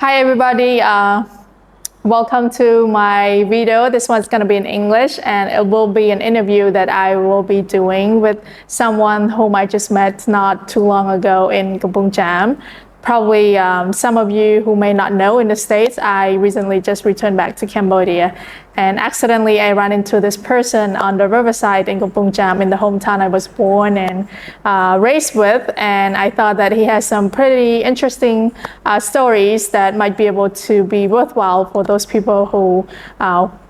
Hi everybody, welcome to my video. This one's going to be in English and it will be an interview that I will be doing with someone whom I just met not too long ago in Kampong Cham. Probably some of you who may not know, in the States, I recently just returned back to Cambodia and accidentally I ran into this person on the riverside in Kampong Cham, in the hometown I was born and raised with, and I thought that he has some pretty interesting stories that might be able to be worthwhile for those people who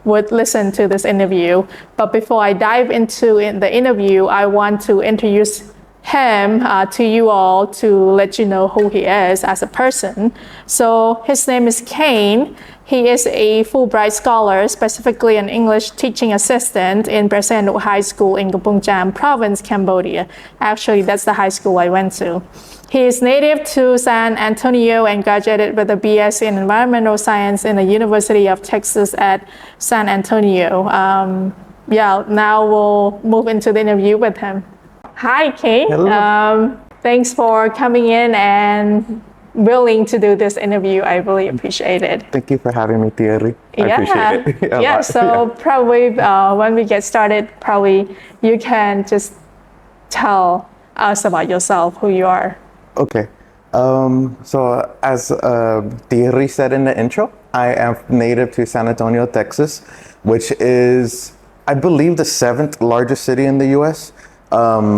would listen to this interview. But before I dive into the interview, I want to introduce him to you all to let you know who he is as a person. So his name is Kane. He is a Fulbright scholar, specifically an English teaching assistant in Presenuk High School in Kampong Cham Province, Cambodia. Actually, that's the high school I went to. He is native to San Antonio and graduated with a BS in Environmental Science in the University of Texas at San Antonio. Now we'll move into the interview with him. Hi, Kane. Hello. Thanks for coming in and willing to do this interview. I really appreciate it. Thank you for having me, Thierry. I appreciate it. So probably when we get started, probably you can just tell us about yourself, who you are. Okay. So as Thierry said in the intro, I am native to San Antonio, Texas, which is, I believe, the 7th largest city in the U.S.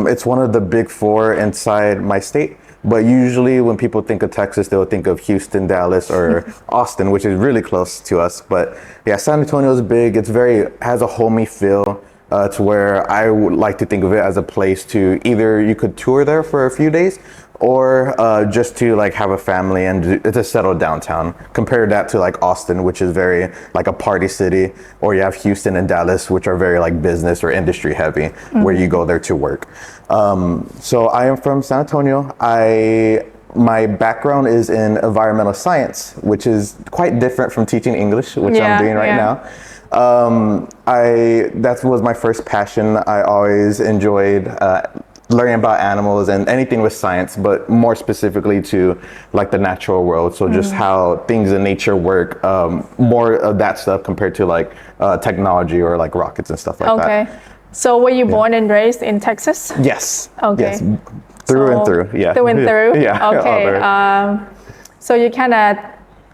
It's one of the big 4 inside my state, but usually when people think of Texas, they'll think of Houston, Dallas, or Austin, which is really close to us. But yeah, San Antonio is big. It's has a homey feel to where I would like to think of it as a place to either you could tour there for a few days or just to like have a family and to settle downtown. Compare that to like Austin, which is very like a party city, or you have Houston and Dallas, which are very like business or industry heavy, where you go there to work. So I am from San Antonio. My background is in environmental science, which is quite different from teaching English, which I'm doing right now. That was my first passion. I always enjoyed learning about animals and anything with science, but more specifically to like the natural world. So just how things in nature work, more of that stuff compared to like technology or like rockets and stuff like that. Okay. So were you born and raised in Texas? Yes. Okay. Yes. Through and through. Yeah. Through and through? Yeah. Okay. So you kind of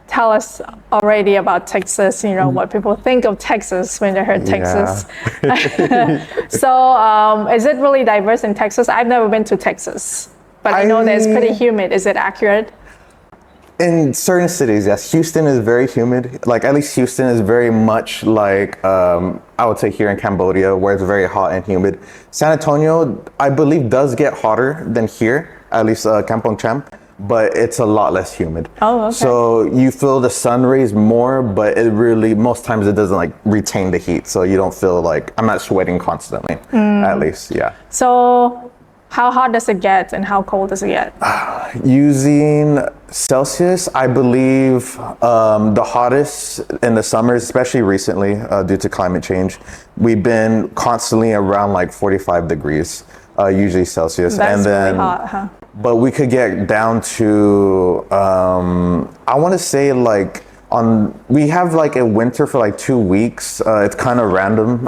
tell us already about Texas, you know, what people think of Texas when they heard Texas. So is it really diverse in Texas? I've never been to Texas, but I know that it's pretty humid. Is it accurate? In certain cities, yes. Houston is very humid. Like at least Houston is very much like, I would say here in Cambodia, where it's very hot and humid. San Antonio, I believe, does get hotter than here, at least Kampong Cham, but it's a lot less humid. Oh, okay. So you feel the sun rays more, but it really, most times it doesn't like retain the heat. So you don't feel like, I'm not sweating constantly, at least, yeah. So how hot does it get and how cold does it get? Using Celsius, I believe the hottest in the summers, especially recently due to climate change, we've been constantly around like 45 degrees, usually Celsius. That's really hot, huh? But we could get down to, I want to say like, we have like a winter for like 2 weeks. It's kind of random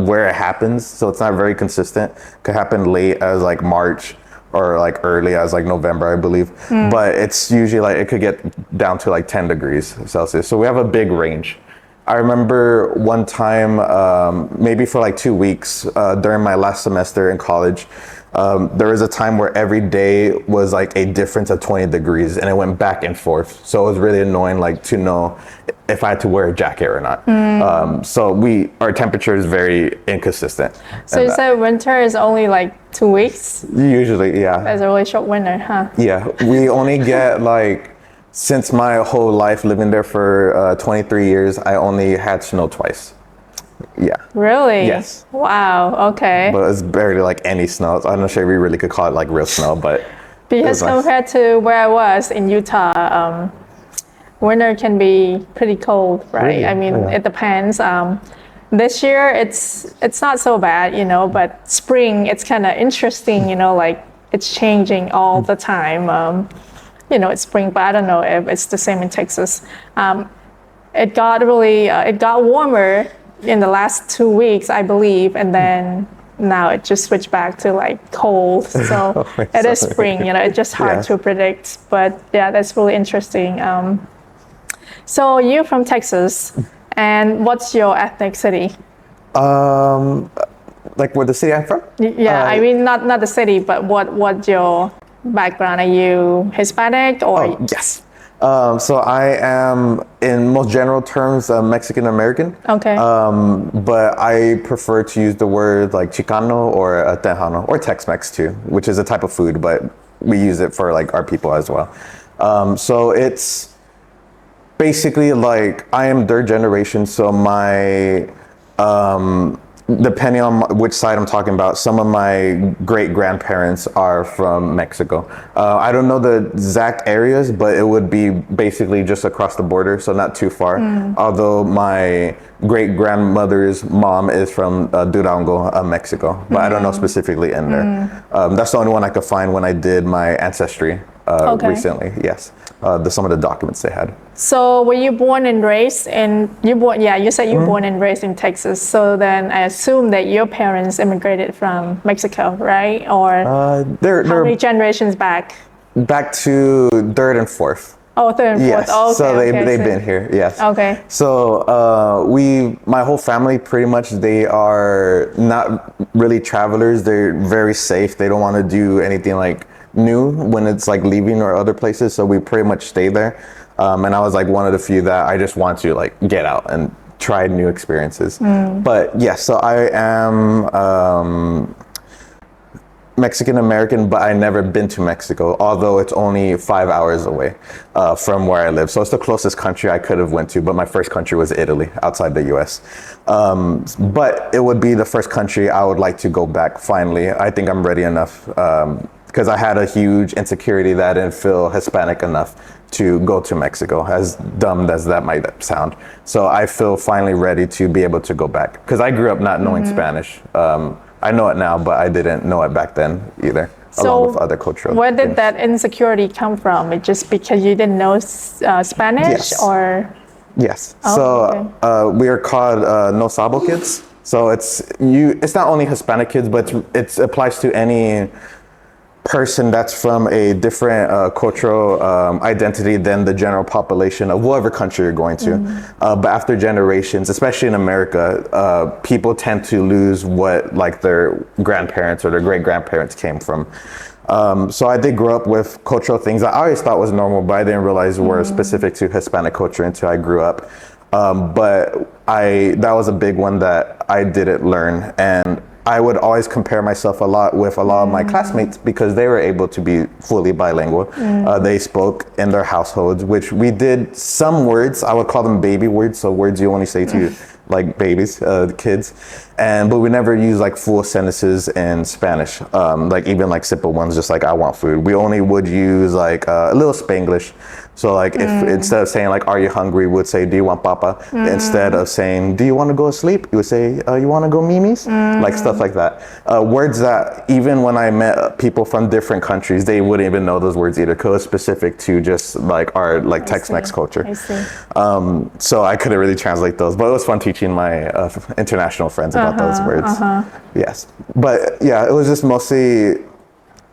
where it happens, so it's not very consistent. Could happen late as like March or like early as like November, I believe. But it's usually like it could get down to like 10 degrees Celsius. So we have a big range. I remember one time, maybe for like 2 weeks during my last semester in college, there was a time where every day was like a difference of 20 degrees and it went back and forth. So it was really annoying, like to know if I had to wear a jacket or not. So our temperature is very inconsistent. So you said winter is only like 2 weeks? Usually, yeah. That's a really short winter, huh? Yeah, we only get like, since my whole life living there for 23 years, I only had snow twice. Yeah. Really? Yes. Wow. Okay. But it's barely like any snow. I'm not sure if we really could call it like real snow, but because compared to where I was in Utah, winter can be pretty cold, right? Really? I mean, it depends. This year it's not so bad, you know, but spring it's kind of interesting, you know, like it's changing all the time. it's spring, but I don't know if it's the same in Texas. It got really, it got warmer in the last 2 weeks, I believe, and then now it just switched back to like cold. So it is spring, it's just hard to predict. But yeah, that's really interesting. So you're from Texas, and what's your ethnicity? Like where the city I'm from? Yeah, I mean not the city, but what's your background? Are you Hispanic or? Oh, yes. So I am, in most general terms, Mexican American. Okay. But I prefer to use the word like Chicano or Tejano or Tex-Mex too, which is a type of food, but we use it for like our people as well. So it's basically like I am third generation, so my depending on which side I'm talking about, some of my great grandparents are from Mexico. I don't know the exact areas, but it would be basically just across the border, so not too far. Although my great grandmother's mom is from Durango, Mexico, but I don't know specifically in there. That's the only one I could find when I did my ancestry recently. Yes, some of the documents they had. So were you born and raised you said you were born and raised in Texas. So then I assume that your parents immigrated from Mexico, right? Or how many generations back? Back to third and fourth. Oh, third and fourth. Yes, Oh, okay, so they've okay, been here, yes. Okay. So my whole family pretty much, they are not really travelers. They're very safe. They don't want to do anything like new when it's like leaving or other places, so we pretty much stay there. And I was like one of the few that I just want to like get out and try new experiences. But yes, so I am Mexican American, but I never been to Mexico, although it's only 5 hours away from where I live. So it's the closest country I could have went to, but my first country was Italy, outside the US. But it would be the first country I would like to go back finally. I think I'm ready enough, because I had a huge insecurity that I didn't feel Hispanic enough to go to Mexico, as dumb as that might sound. So I feel finally ready to be able to go back, because I grew up not knowing Spanish. I know it now, but I didn't know it back then either, along with other cultural where did things. that insecurity come from? It just because you didn't know Spanish? Yes. Or? Yes. Oh, so we are called no sabo kids. So it's not only Hispanic kids, but it applies to any person that's from a different cultural identity than the general population of whatever country you're going to. But after generations, especially in America, people tend to lose what like their grandparents or their great grandparents came from. So I did grow up with cultural things that I always thought was normal, but I didn't realize were specific to Hispanic culture until I grew up. But that was a big one that I didn't learn, and I would always compare myself a lot with a lot of my classmates because they were able to be fully bilingual. They spoke in their households, which we did some words, I would call them baby words, so words you only say to like babies, kids, but we never use like full sentences in Spanish, like even like simple ones, just like I want food. We only would use like a little Spanglish. So like if instead of saying like, are you hungry, we would say, do you want papa? Instead of saying, do you want to go to sleep? You would say, you want to go mimis? Like stuff like that. Words that even when I met people from different countries, they wouldn't even know those words either, because it was specific to just like our like Tex-Mex culture. I see. So I couldn't really translate those, but it was fun teaching my international friends about those words. Yes. But yeah, it was just mostly,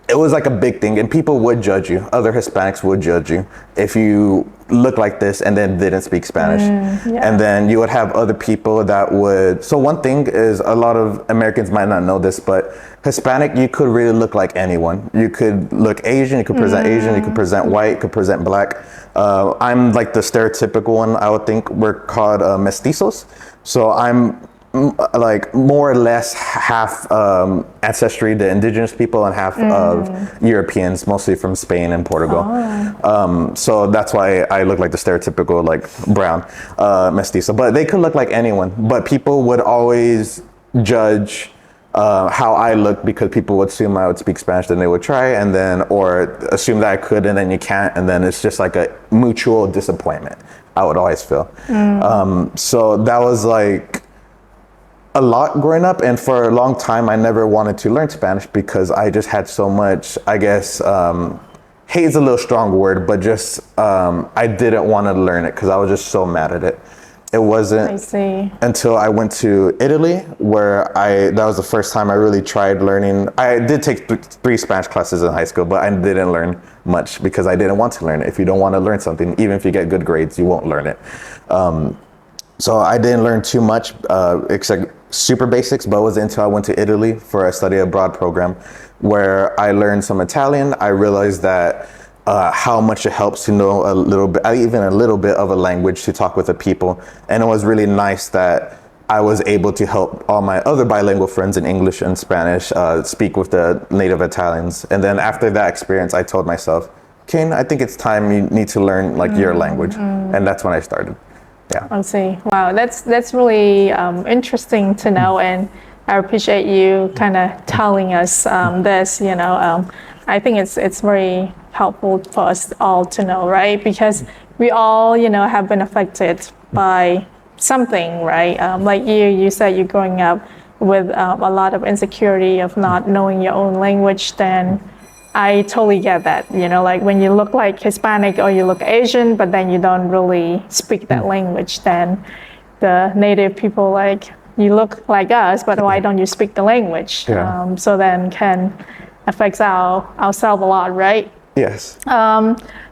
it was like a big thing, and people would judge you. Other Hispanics would judge you if you look like this and then didn't speak Spanish. And then you would have other people that would. So one thing is, a lot of Americans might not know this, but Hispanic, you could really look like anyone. You could look Asian, you could present Asian, you could present white, you could present black. I'm like the stereotypical one. I would think we're called mestizos. So I'm like more or less half ancestry to indigenous people and half of Europeans, mostly from Spain and Portugal. So that's why I look like the stereotypical like brown mestizo. But they could look like anyone. But people would always judge how I look, because people would assume I would speak Spanish, then they would try, and then or assume that I could, and then you can't, and then it's just like a mutual disappointment, I would always feel. So that was like a lot growing up, and for a long time I never wanted to learn Spanish because I just had so much, I guess, hate is a little strong word, but just I didn't want to learn it because I was just so mad at it. It wasn't until I went to Italy where that was the first time I really tried learning. I did take 3 Spanish classes in high school, but I didn't learn much because I didn't want to learn it. If you don't want to learn something, even if you get good grades, you won't learn it. So I didn't learn too much, except super basics, but it was until I went to Italy for a study abroad program where I learned some Italian. I realized that how much it helps to know a little bit, even a little bit of a language to talk with the people. And it was really nice that I was able to help all my other bilingual friends in English and Spanish speak with the native Italians. And then after that experience, I told myself, Kane, I think it's time you need to learn like your language. And that's when I started. Yeah. I see. Wow, that's really interesting to know, and I appreciate you kind of telling us this. I think it's very helpful for us all to know, right? Because we all, have been affected by something, right? Like you said you're growing up with a lot of insecurity of not knowing your own language. Then I totally get that, like when you look like Hispanic or you look Asian, but then you don't really speak that language, then the native people like, you look like us, but why don't you speak the language? Yeah. So then can affects ourselves a lot, right? Yes.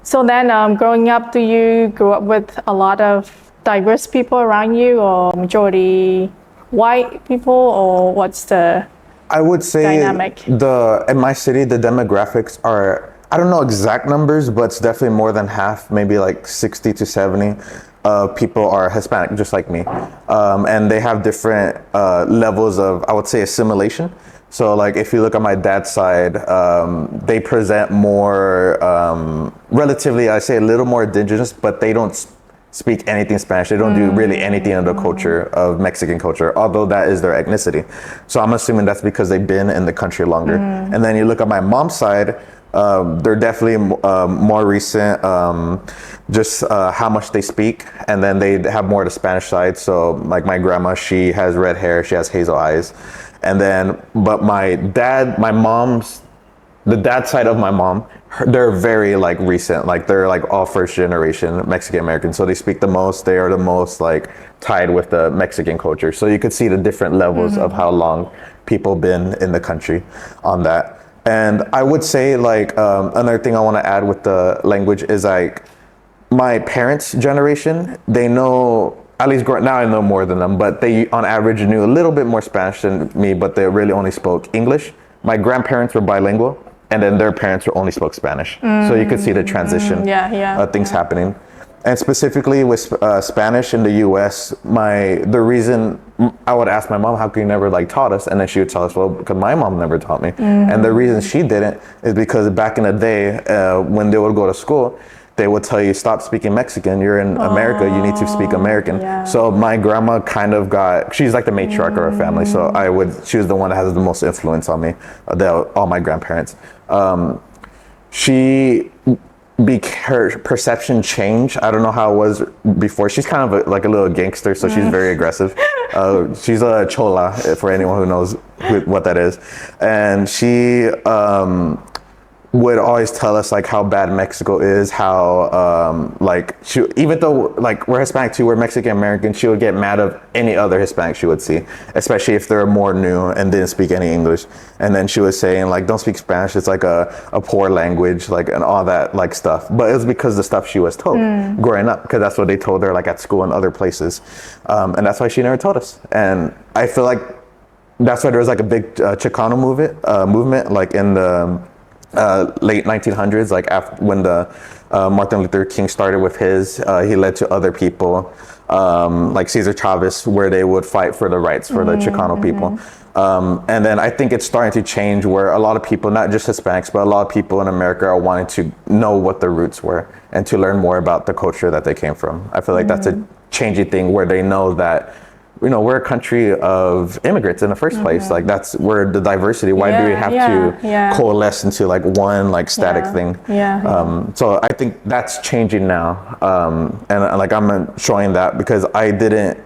So then growing up, do you grow up with a lot of diverse people around you, or majority white people, or what's the I would say dynamic? In my city, the demographics are, I don't know exact numbers, but it's definitely more than half, maybe like 60 to 70 people are Hispanic, just like me. And they have different levels of, I would say, assimilation. So like if you look at my dad's side, they present more, relatively, I say a little more indigenous, but they don't speak anything Spanish. They don't do really anything in the culture of Mexican culture, although that is their ethnicity. So I'm assuming that's because they've been in the country longer. And then you look at my mom's side, they're definitely more recent, just how much they speak. And then they have more the Spanish side. So like my grandma, she has red hair, she has hazel eyes. And then, but the dad side of my mom, they're very like recent, like they're like all first generation Mexican American. So they speak the most, they are the most like tied with the Mexican culture. So you could see the different levels of how long people been in the country on that. And I would say like another thing I want to add with the language is like my parents' generation, they know, at least now I know more than them, but they on average knew a little bit more Spanish than me, but they really only spoke English. My grandparents were bilingual, and then their parents were only spoke Spanish. So you could see the transition, things happening. And specifically with Spanish in the US, the reason I would ask my mom, how come you never like taught us? And then she would tell us, well, because my mom never taught me. And the reason she didn't is because back in the day, when they would go to school, they would tell you, stop speaking Mexican, you're in America, you need to speak American. So my grandma kind of she's like the matriarch of our family. So she was the one that has the most influence on me, all my grandparents. Her perception changed. I don't know how it was before. She's kind of like a little gangster, so she's very aggressive. She's a chola, for anyone who knows what that is. And she would always tell us like how bad Mexico is, how even though like we're Hispanic too, we're Mexican American, she would get mad of any other Hispanic she would see, especially if they're more new and didn't speak any English. And then she was saying like, don't speak Spanish, it's like a poor language, like, and all that like stuff. But it was because the stuff she was told growing up, because that's what they told her like at school and other places. And that's why she never told us. And I feel like that's why there was like a big Chicano movement like in the late 1900s, like after when the Martin Luther King started with his, he led to other people like Cesar Chavez, where they would fight for the rights for the Chicano people. And then I think it's starting to change where a lot of people, not just Hispanics, but a lot of people in America are wanting to know what their roots were and to learn more about the culture that they came from. I feel like that's a changing thing where they know that, we're a country of immigrants in the first place. Like that's where the diversity, why do we have to coalesce into like one like static thing? So I think that's changing now. And like I'm showing that because I didn't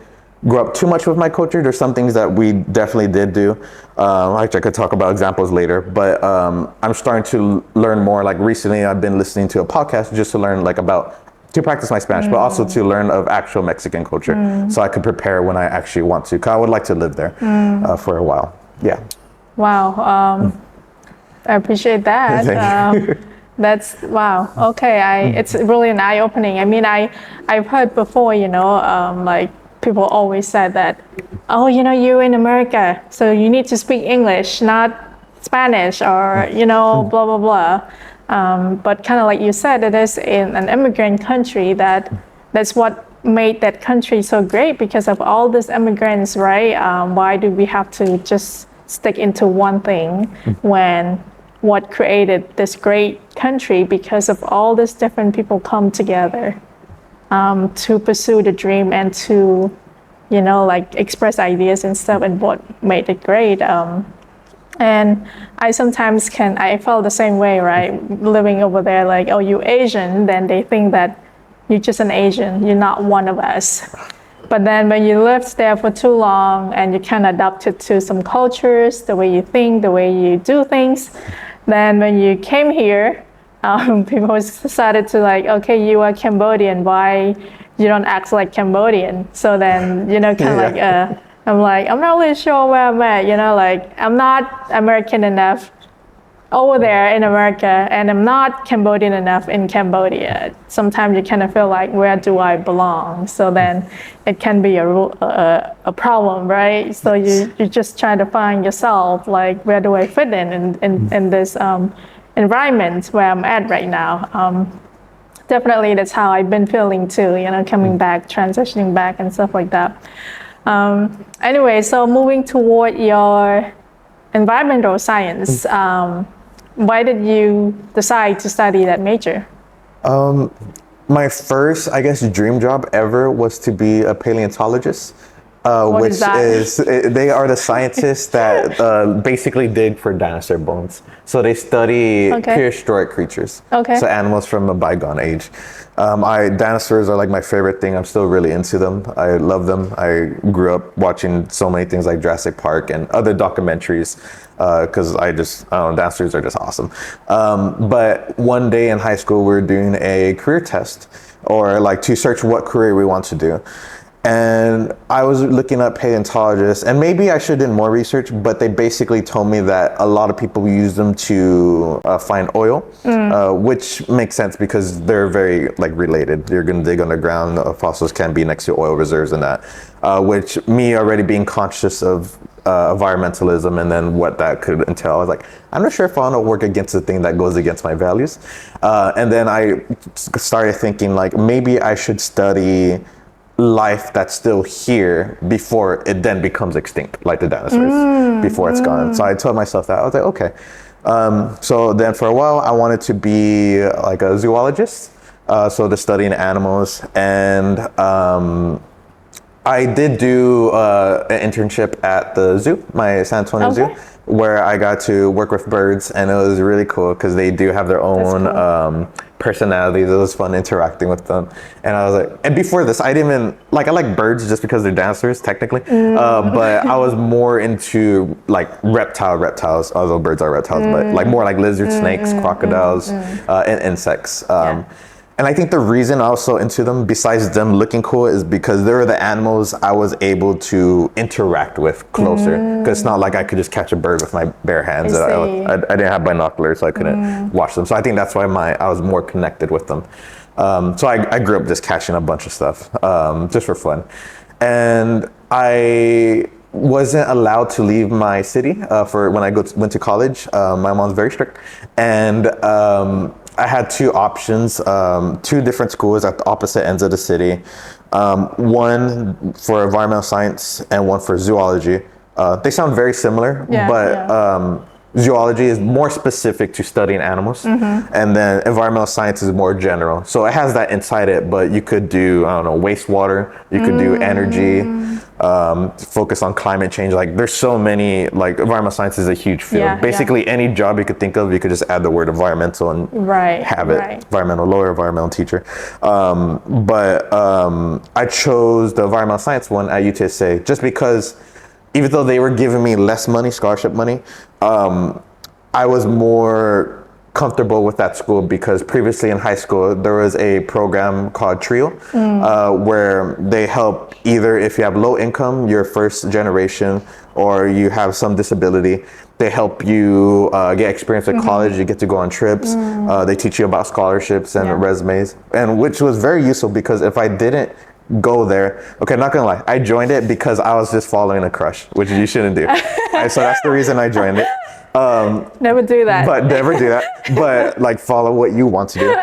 grow up too much with my culture. There's some things that we definitely did do. Actually, I could talk about examples later, but I'm starting to learn more. Like recently, I've been listening to a podcast just to learn like to practice my Spanish, but also to learn of actual Mexican culture, so I could prepare when I actually want to. 'Cause I would like to live there for a while. Yeah. Wow. I appreciate that. Thank you. That's wow. Okay, it's really an eye opening. I mean, I've heard before, like people always said that, oh, you're in America, so you need to speak English, not Spanish, or blah blah blah. But kind of like you said, it is in an immigrant country that's what made that country so great, because of all these immigrants, right? Why do we have to just stick into one thing when what created this great country, because of all these different people come together to pursue the dream and to, like express ideas and stuff, and what made it great. And I sometimes I felt the same way, right? Living over there, like, oh, you Asian, then they think that you're just an Asian, you're not one of us. But then when you lived there for too long and you kind of adapted to some cultures, the way you think, the way you do things, then when you came here, people started to like, okay, you are Cambodian, why you don't act like Cambodian? So then, I'm like, I'm not really sure where I'm at, like I'm not American enough over there in America, and I'm not Cambodian enough in Cambodia. Sometimes you kind of feel like, where do I belong? So then it can be a problem, right? So you just try to find yourself, like, where do I fit in this environment where I'm at right now? Definitely that's how I've been feeling too, coming back, transitioning back and stuff like that. Anyway, so moving toward your environmental science, why did you decide to study that major? My first, I guess, dream job ever was to be a paleontologist, which they are the scientists that basically dig for dinosaur bones. So they study prehistoric creatures, so animals from a bygone age. Dinosaurs are like my favorite thing. I'm still really into them. I love them. I grew up watching so many things like Jurassic Park and other documentaries because dinosaurs are just awesome. But one day in high school, we were doing a career test, or like to search what career we want to do. And I was looking up paleontologists, and maybe I should have done more research, but they basically told me that a lot of people use them to find oil, which makes sense because they're very related. You're going to dig underground, fossils can be next to oil reserves and that, which me already being conscious of environmentalism and then what that could entail, I was like, I'm not sure if I want to work against the thing that goes against my values. And then I started thinking like, maybe I should study life that's still here before it then becomes extinct, like the dinosaurs, before it's gone. So I told myself that. I was like, okay. So then for a while, I wanted to be like a zoologist, so to studying animals. And I did do an internship at the zoo, my San Antonio Zoo, where I got to work with birds, and it was really cool because they do have their own personalities. It was fun interacting with them. And I was like, and before this, I didn't even, I like birds just because they're dinosaurs, technically. But I was more into reptiles, although birds are reptiles, but more like lizards, snakes, crocodiles, and insects. And I think the reason I was so into them, besides them looking cool, is because they were the animals I was able to interact with closer. Because it's not like I could just catch a bird with my bare hands. I didn't have binoculars, so I couldn't watch them. So I think that's why I was more connected with them. So I grew up just catching a bunch of stuff, just for fun. And I wasn't allowed to leave my city for when I went to college. My mom's very strict. And I had two options, two different schools at the opposite ends of the city. One for environmental science and one for zoology. They sound very similar, but zoology is more specific to studying animals, and then environmental science is more general. So it has that inside it, but you could do, I don't know, wastewater, you could do energy, focus on climate change. Like there's so many, like environmental science is a huge field. Yeah, Basically any job you could think of, you could just add the word environmental and have it. Environmental lawyer, environmental teacher. I chose the environmental science one at UTSA just because even though they were giving me less money, scholarship money, I was more comfortable with that school because previously in high school there was a program called TRIO where they help either if you have low income, you're first generation, or you have some disability, they help you get experience at college. You get to go on trips. They teach you about scholarships and resumes, and which was very useful because if I didn't go there, okay, I'm not gonna lie, I joined it because I was just following a crush, which you shouldn't do. So that's the reason I joined it. Never do that. But never do that. But like follow what you want to do.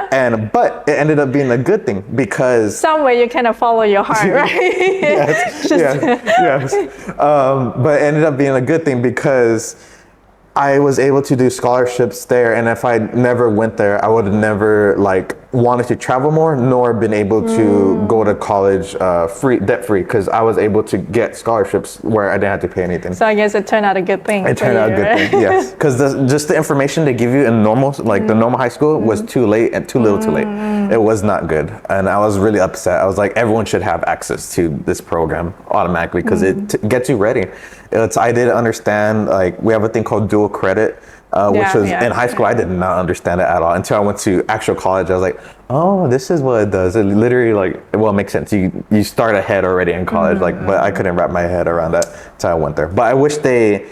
But it ended up being a good thing because somewhere you kind of follow your heart, right? yes. But it ended up being a good thing because I was able to do scholarships there, and if I never went there, I would have never like wanted to travel more, nor been able to go to college debt free, because I was able to get scholarships where I didn't have to pay anything. So I guess it turned out a good thing. It turned out a good thing, yes. Because just the information they give you in normal, like the normal high school, was too late and too little too late. It was not good, and I was really upset. I was like, everyone should have access to this program automatically because it gets you ready. I didn't understand, like we have a thing called dual credit, which was in high school. I did not understand it at all until I went to actual college. I was like, oh, this is what it does. It literally it makes sense. You start ahead already in college, but I couldn't wrap my head around that until I went there. But I wish they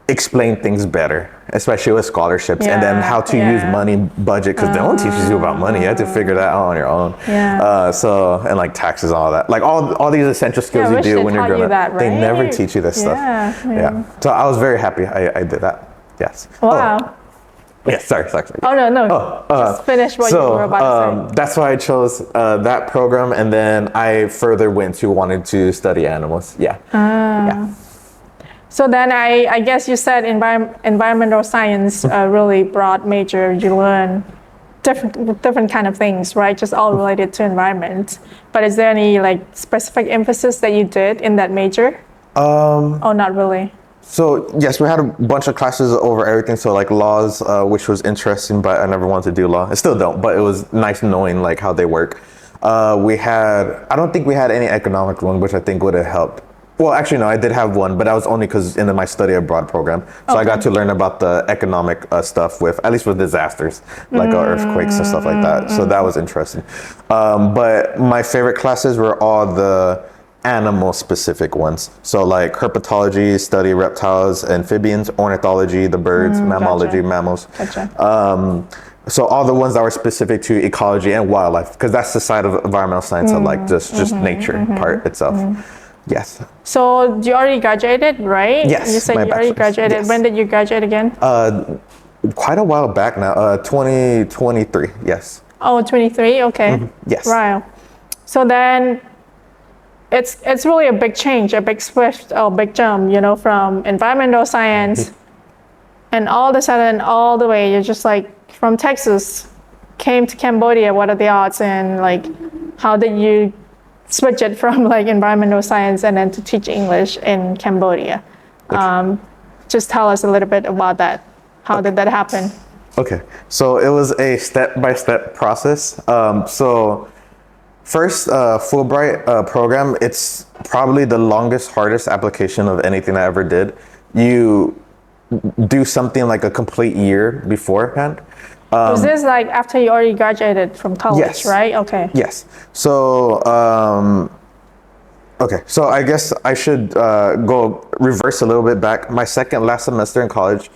explain things better, especially with scholarships and then how to use money, budget, because they don't teach you about money. You have to figure that out on your own. And like taxes and all that, like all these essential skills you do when you're growing up. Right? They never teach you this stuff. So I was very happy I did that. Yes. Wow. Yes, sorry. Oh, no. Just finish what you were about to say. That's why I chose that program, and then I further went to wanting to study animals. So then I guess you said environmental science, really broad major. You learn different kind of things, right? Just all related to environment. But is there any like specific emphasis that you did in that major? Oh, not really. So yes, we had a bunch of classes over everything. So like laws, which was interesting, but I never wanted to do law. I still don't, but it was nice knowing like how they work. I don't think we had any economic one, which I think would have helped. Well, actually, no, I did have one, but that was only because in my study abroad program. So I got to learn about the economic stuff at least with disasters, like earthquakes and stuff like that. So that was interesting. But my favorite classes were all the animal specific ones. So like herpetology, study reptiles, amphibians, ornithology, the birds, mammalogy, mammals. So all the ones that were specific to ecology and wildlife, because that's the side of environmental science of like just nature part itself. Yes. So you already graduated, right? Yes. You said you already graduated. Yes. When did you graduate again? Quite a while back now. 2023. Yes. Oh, 23. Okay. Yes. Right. So then, it's really a big change, a big shift, a big jump, from environmental science, and all of a sudden, all the way, you're just like from Texas, came to Cambodia. What are the odds? And like, how did you switch it from like environmental science and then to teach English in Cambodia? Just tell us a little bit about that. How did that happen? Okay, so it was a step-by-step process. So first, Fulbright program, it's probably the longest, hardest application of anything I ever did. You do something like a complete year beforehand. Was this like after you already graduated from college, yes. Right? Okay. Yes. So, so I guess I should go reverse a little bit back. My last semester in college,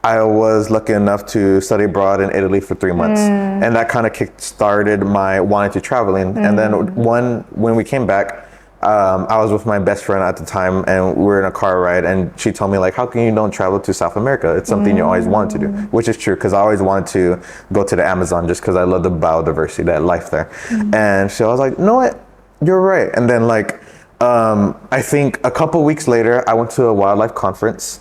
I was lucky enough to study abroad in Italy for 3 months. And that kind of kick-started my wanting to traveling. And then when we came back, I was with my best friend at the time, and we were in a car ride, and she told me like, how come you don't travel to South America? It's something you always wanted to do, which is true, because I always wanted to go to the Amazon just because I love the biodiversity, that life there. And so I was like, you know what, you're right. And then like, I think a couple weeks later, I went to a wildlife conference,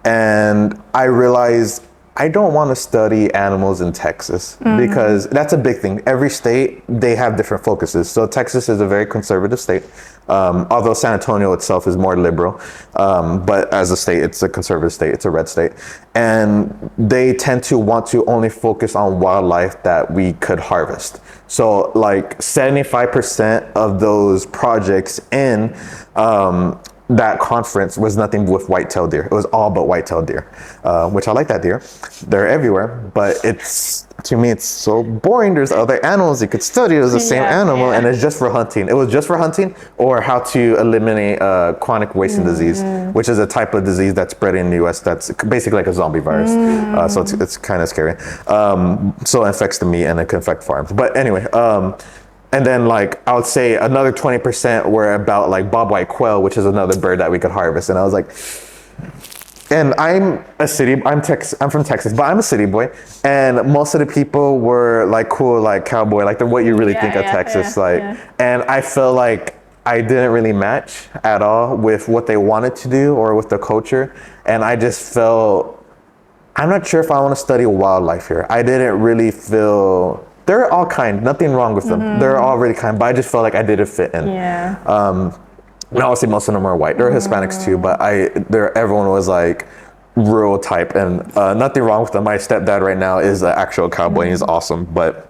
and I realized I don't want to study animals in Texas because that's a big thing. Every state, they have different focuses. So Texas is a very conservative state, although San Antonio itself is more liberal. But as a state, it's a conservative state. It's a red state. And they tend to want to only focus on wildlife that we could harvest. So like 75% of those projects in that conference was nothing with white-tailed deer. It was all but white-tailed deer, which I like that deer. They're everywhere, but to me, it's so boring. There's other animals you could study. It was the same animal, and it's just for hunting. It was just for hunting, or how to eliminate chronic wasting disease, which is a type of disease that's spread in the U.S. that's basically like a zombie virus. So it's kind of scary. So it affects the meat and it can affect farms. But anyway, and then like I would say another 20% were about like bobwhite quail, which is another bird that we could harvest. And I was like, and I'm from Texas, but I'm a city boy. And most of the people were like cool, like cowboy, like what you really think of Texas. And I felt like I didn't really match at all with what they wanted to do or with the culture. And I just felt, I'm not sure if I want to study wildlife here. I didn't really feel, they're all kind, nothing wrong with them. They're all really kind, but I just felt like I didn't fit in. And obviously most of them are white. There are Hispanics too, but everyone was like rural type, and nothing wrong with them. My stepdad right now is an actual cowboy. He's awesome, but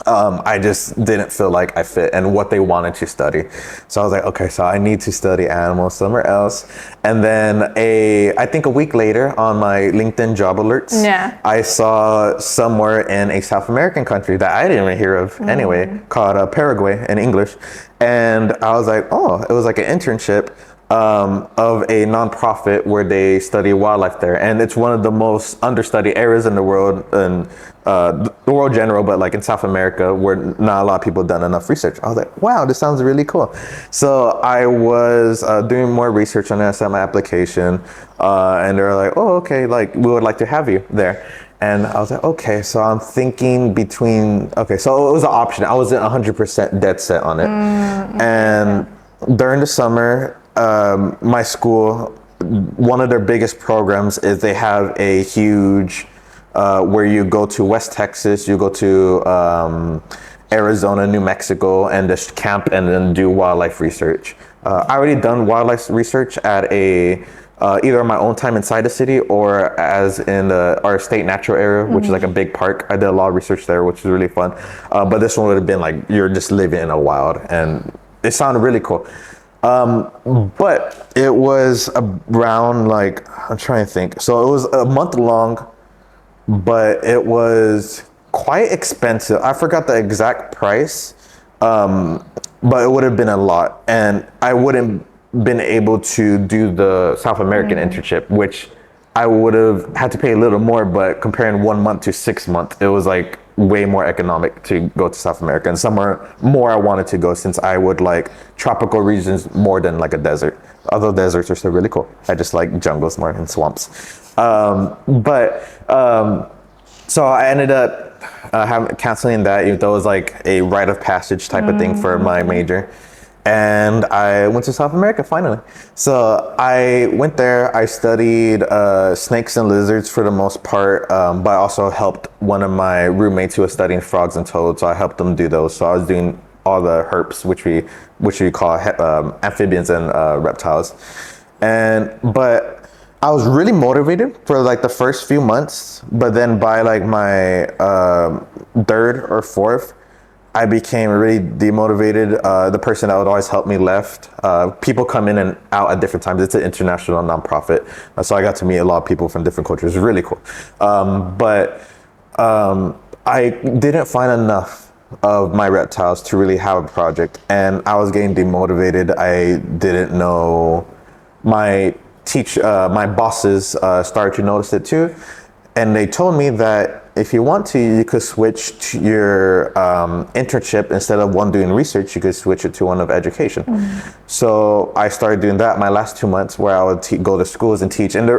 I just didn't feel like I fit in what they wanted to study. So I was like, okay, so I need to study animals somewhere else. And then I think a week later on my LinkedIn job alerts, I saw somewhere in a South American country that I didn't even hear of anyway, called Paraguay in English. And I was like, oh, it was like an internship of a nonprofit where they study wildlife there, and it's one of the most understudied areas in the world, and the world general, but like in South America, where not a lot of people have done enough research. I was like, wow, this sounds really cool. So I was doing more research on that, sent my application, and they were like, oh, okay, like we would like to have you there. And I was like, okay, so I'm thinking so it was an option. I wasn't 100% dead set on it. And during the summer, my school, one of their biggest programs is they have a huge, where you go to West Texas, you go to Arizona, New Mexico, and just camp and then do wildlife research. I already done wildlife research at either on my own time inside the city or as in our state natural area, which is like a big park. I did a lot of research there, which is really fun. But this one would have been like, you're just living in a wild, and it sounded really cool. But it was around like, I'm trying to think. So it was a month long, but it was quite expensive. I forgot the exact price, but it would have been a lot. And I wouldn't been able to do the South American internship, which I would have had to pay a little more, but comparing 1 month to 6 months, it was like way more economic to go to South America, and somewhere more I wanted to go since I would like tropical regions more than like a desert. Although deserts are still really cool. I just like jungles more and swamps. So I ended up canceling that, even though it was like a rite of passage type of thing for my major. And I went to South America finally. So I went there, I studied snakes and lizards for the most part, but I also helped one of my roommates who was studying frogs and toads, so I helped them do those. So I was doing all the herps, which we call amphibians and reptiles. But I was really motivated for like the first few months, but then by like my third or fourth, I became really demotivated. The person that would always help me left. People come in and out at different times. It's an international nonprofit. So I got to meet a lot of people from different cultures. It was really cool. But I didn't find enough of my reptiles to really have a project. And I was getting demotivated. I didn't know. My bosses started to notice it too. And they told me that if you want to, you could switch to your internship. Instead of one doing research, you could switch it to one of education. So I started doing that my last 2 months, where I would go to schools and teach. And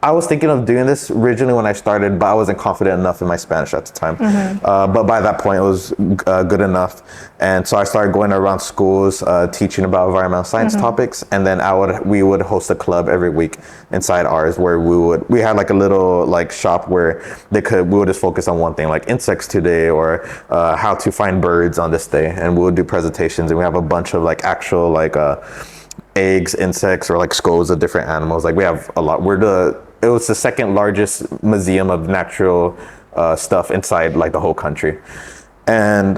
I was thinking of doing this originally when I started, but I wasn't confident enough in my Spanish at the time. But by that point, it was good enough. And so I started going around schools, teaching about environmental science topics. And then we would host a club every week inside ours where we had like a little like shop where we would just focus on one thing, like insects today, or how to find birds on this day. And we would do presentations, and we have a bunch of like actual like eggs, insects, or like skulls of different animals. Like we have a lot. It was the second largest museum of natural stuff inside like the whole country. And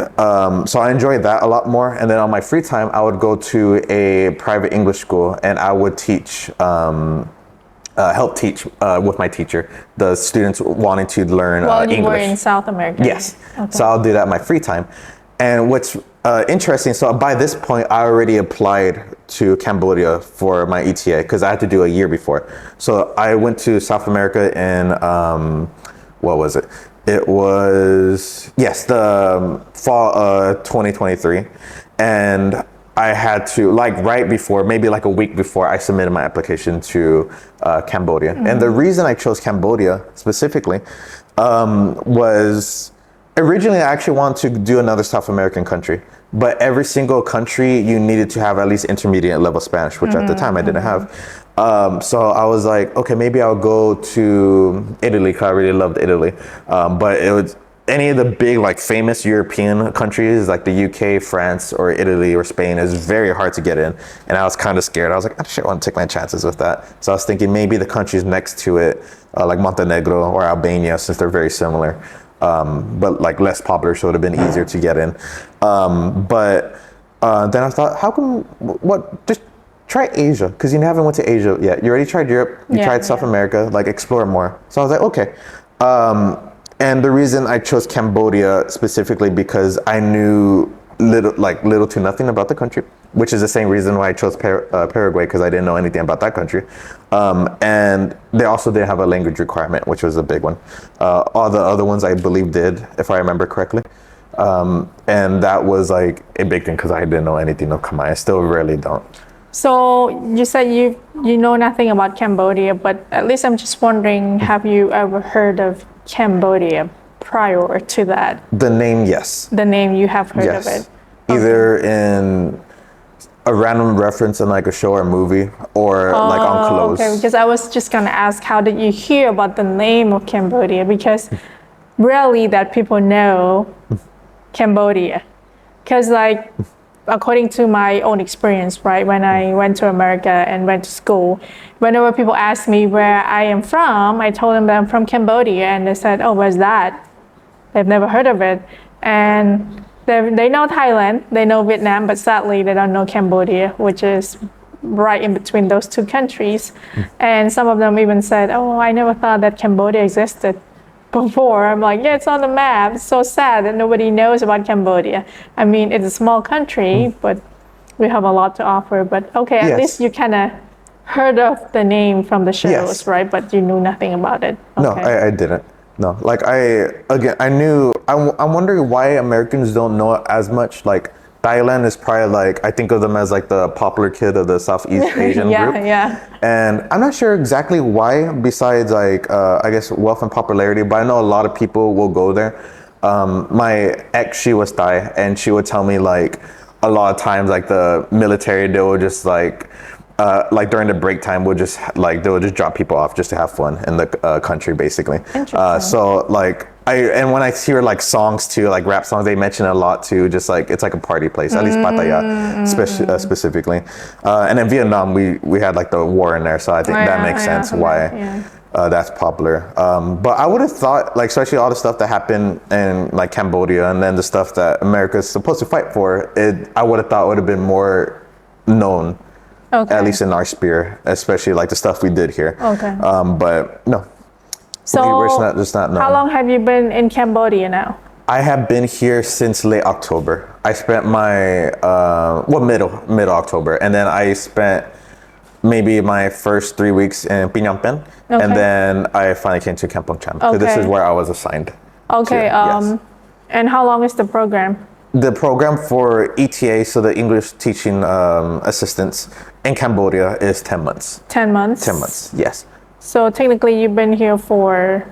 so I enjoyed that a lot more. And then on my free time, I would go to a private English school, and I would teach, help teach with my teacher, the students wanting to learn While you English. were in South America? Yes. Okay. So I'll do that in my free time. And what's interesting, so by this point, I already applied to Cambodia for my ETA because I had to do a year before. So I went to South America in, what was it? It was, yes, the fall 2023. And I had to, like right before, maybe like a week before, I submitted my application to Cambodia. And the reason I chose Cambodia specifically was originally I actually wanted to do another South American country. But every single country, you needed to have at least intermediate level Spanish, which at the time I didn't have. So I was like, okay, maybe I'll go to Italy, because I really loved Italy. But it was any of the big, like famous European countries, like the UK, France, or Italy, or Spain, is very hard to get in. And I was kind of scared. I was like, I want to take my chances with that. So I was thinking maybe the countries next to it, like Montenegro or Albania, since they're very similar. But like less popular, so it would have been easier to get in. But then I thought, just try Asia, because you haven't went to Asia yet. You already tried Europe, you tried South America, like explore more. So I was like, okay. And the reason I chose Cambodia specifically because I knew little to nothing about the country, which is the same reason why I chose Paraguay, because I didn't know anything about that country. And they also didn't have a language requirement, which was a big one. All the other ones I believe did, if I remember correctly. And that was like a big thing because I didn't know anything of Khmer. I still really don't. So you said you know nothing about Cambodia, but at least I'm just wondering, have you ever heard of Cambodia prior to that? The name, yes. The name, you have heard of it? Either in a random reference in like a show or movie, or like on clothes. Okay, because I was just gonna ask, how did you hear about the name of Cambodia? Because rarely that people know Cambodia. Because like, according to my own experience, right, when I went to America and went to school, whenever people ask me where I am from, I told them that I'm from Cambodia, and they said, oh, where's that? They've never heard of it. And they know Thailand, they know Vietnam, but sadly they don't know Cambodia, which is right in between those two countries. And some of them even said, oh, I never thought that Cambodia existed before. I'm like, yeah, it's on the map. It's so sad that nobody knows about Cambodia. I mean, it's a small country, but we have a lot to offer. But okay, at least you kind of heard of the name from the shows, right? But you knew nothing about it. Okay. No, I didn't. No, like I knew, I'm wondering why Americans don't know as much. Like Thailand is probably like, I think of them as like the popular kid of the Southeast Asian group. And I'm not sure exactly why, besides like, I guess wealth and popularity, but I know a lot of people will go there. My ex, she was Thai, and she would tell me like a lot of times like the military, they will just like during the break time, they would just drop people off just to have fun in the country, basically. So like when I hear like songs too, like rap songs, they mention it a lot too. Just like it's like a party place, at least Pattaya specifically. And in Vietnam, we had like the war in there, so I think that makes sense why that's popular. But I would have thought, like especially all the stuff that happened in like Cambodia, and then the stuff that America is supposed to fight for, I would have thought would have been more known. At least in our sphere, especially like the stuff we did here. But no. So we're just not known. How long have you been in Cambodia now? I have been here since late October. I spent my mid October, and then I spent maybe my first 3 weeks in Phnom Penh, and then I finally came to Kampong Cham. So this is where I was assigned. And how long is the program? The program for ETA, so the English teaching assistants in Cambodia, is 10 months. 10 months? 10 months, yes. So technically, you've been here for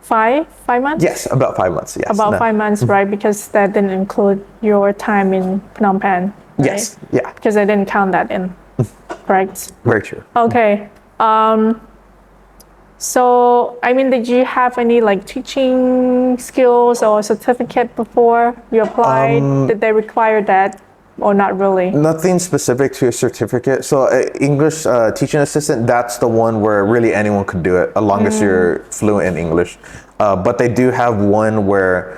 five months? Yes, about 5 months. Yes. About No. 5 months, right? Because that didn't include your time in Phnom Penh, right? Yes. Yeah. Because I didn't count that in, correct? Very true. Okay. So, I mean, did you have any like teaching skills or certificate before you applied? Did they require that or not really? Nothing specific to a certificate. So English teaching assistant, that's the one where really anyone could do it, as long as you're fluent in English. But they do have one where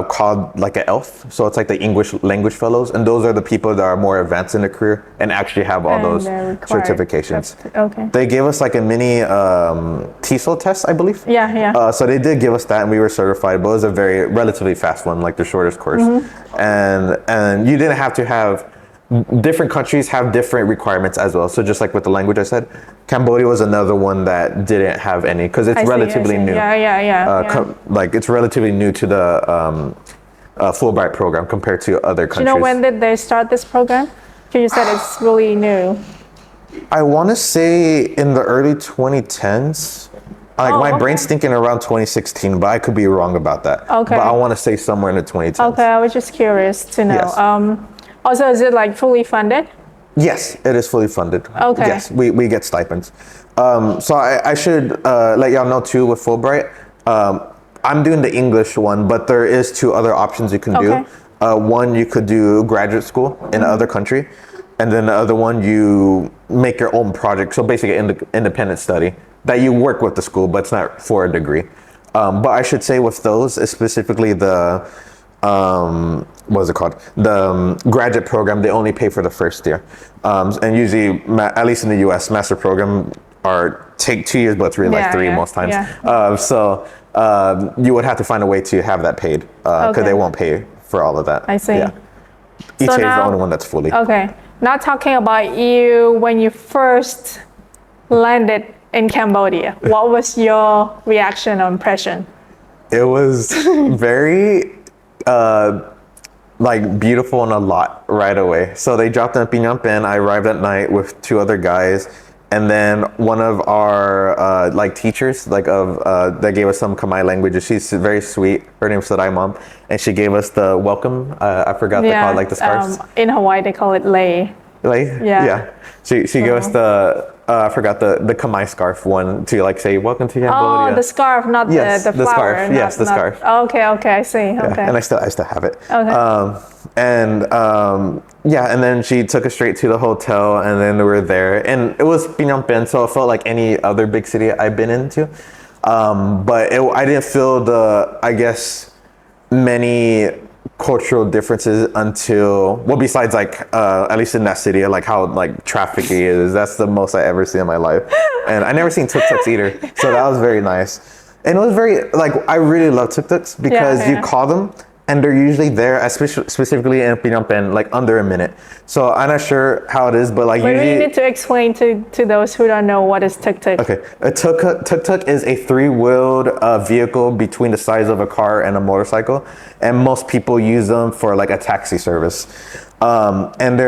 called like an ELF. So it's like the English language fellows. And those are the people that are more advanced in their career and actually have all And those they're required. certifications. Okay. They gave us like a mini TESOL test, I believe. Yeah, yeah. So they did give us that, and we were certified, but it was a very relatively fast one, like the shortest course. And you didn't have to have. Different countries have different requirements as well. So just like with the language I said, Cambodia was another one that didn't have any because it's I see, relatively new. Yeah. Like it's relatively new to the Fulbright program compared to other countries. Do you know when did they start this program? Because you said it's really new. I want to say in the early 2010s. Like my brain's thinking around 2016, but I could be wrong about that. Okay. But I want to say somewhere in the 2010s. Okay, I was just curious to know. Yes. Also, is it like fully funded? Yes, it is fully funded. Okay. Yes, we get stipends. So I should let y'all know too with Fulbright. I'm doing the English one, but there is 2 other options you can do. One, you could do graduate school in another country. And then the other one, you make your own project. So basically independent study that you work with the school, but it's not for a degree. But I should say with those, specifically the, what is it called? The graduate program, they only pay for the first year. And usually, at least in the US, master program take 2 years, but it's really like 3 most times. So you would have to find a way to have that paid because they won't pay for all of that. I see. Yeah. ETA is the only one that's fully. Okay. Now talking about you when you first landed in Cambodia, what was your reaction or impression? It was very like beautiful and a lot right away. So they dropped in Phnom Penh. I arrived at night with 2 other guys, and then one of our like teachers that gave us some Khmer languages. She's very sweet. Her name's Sadai Mom, and she gave us the welcome. I forgot they call it, like the scarves. In Hawaii they call it lei. Like yeah. She gave us the I forgot the Khmer scarf one to like say welcome to Cambodia. Oh, the scarf, not the flower. Scarf. Yes, the scarf. Okay, I see. Okay. Yeah, and I still have it. Okay. And then she took us straight to the hotel, and then we were there, and it was Phnom Penh, so it felt like any other big city I've been into. But I didn't feel many cultural differences until besides like at least in that city, like how like trafficy is. That's the most I ever seen in my life, and I never seen tuk-tuks either, so that was very nice. And it was very like I really love tuk-tuks because you call them and they're usually there, specifically in Phnom Penh, like under a minute. So I'm not sure how it is, but like Maybe usually you need to explain to those who don't know what is tuk-tuk. Okay, a tuk-tuk is a 3-wheeled vehicle between the size of a car and a motorcycle, and most people use them for like a taxi service. And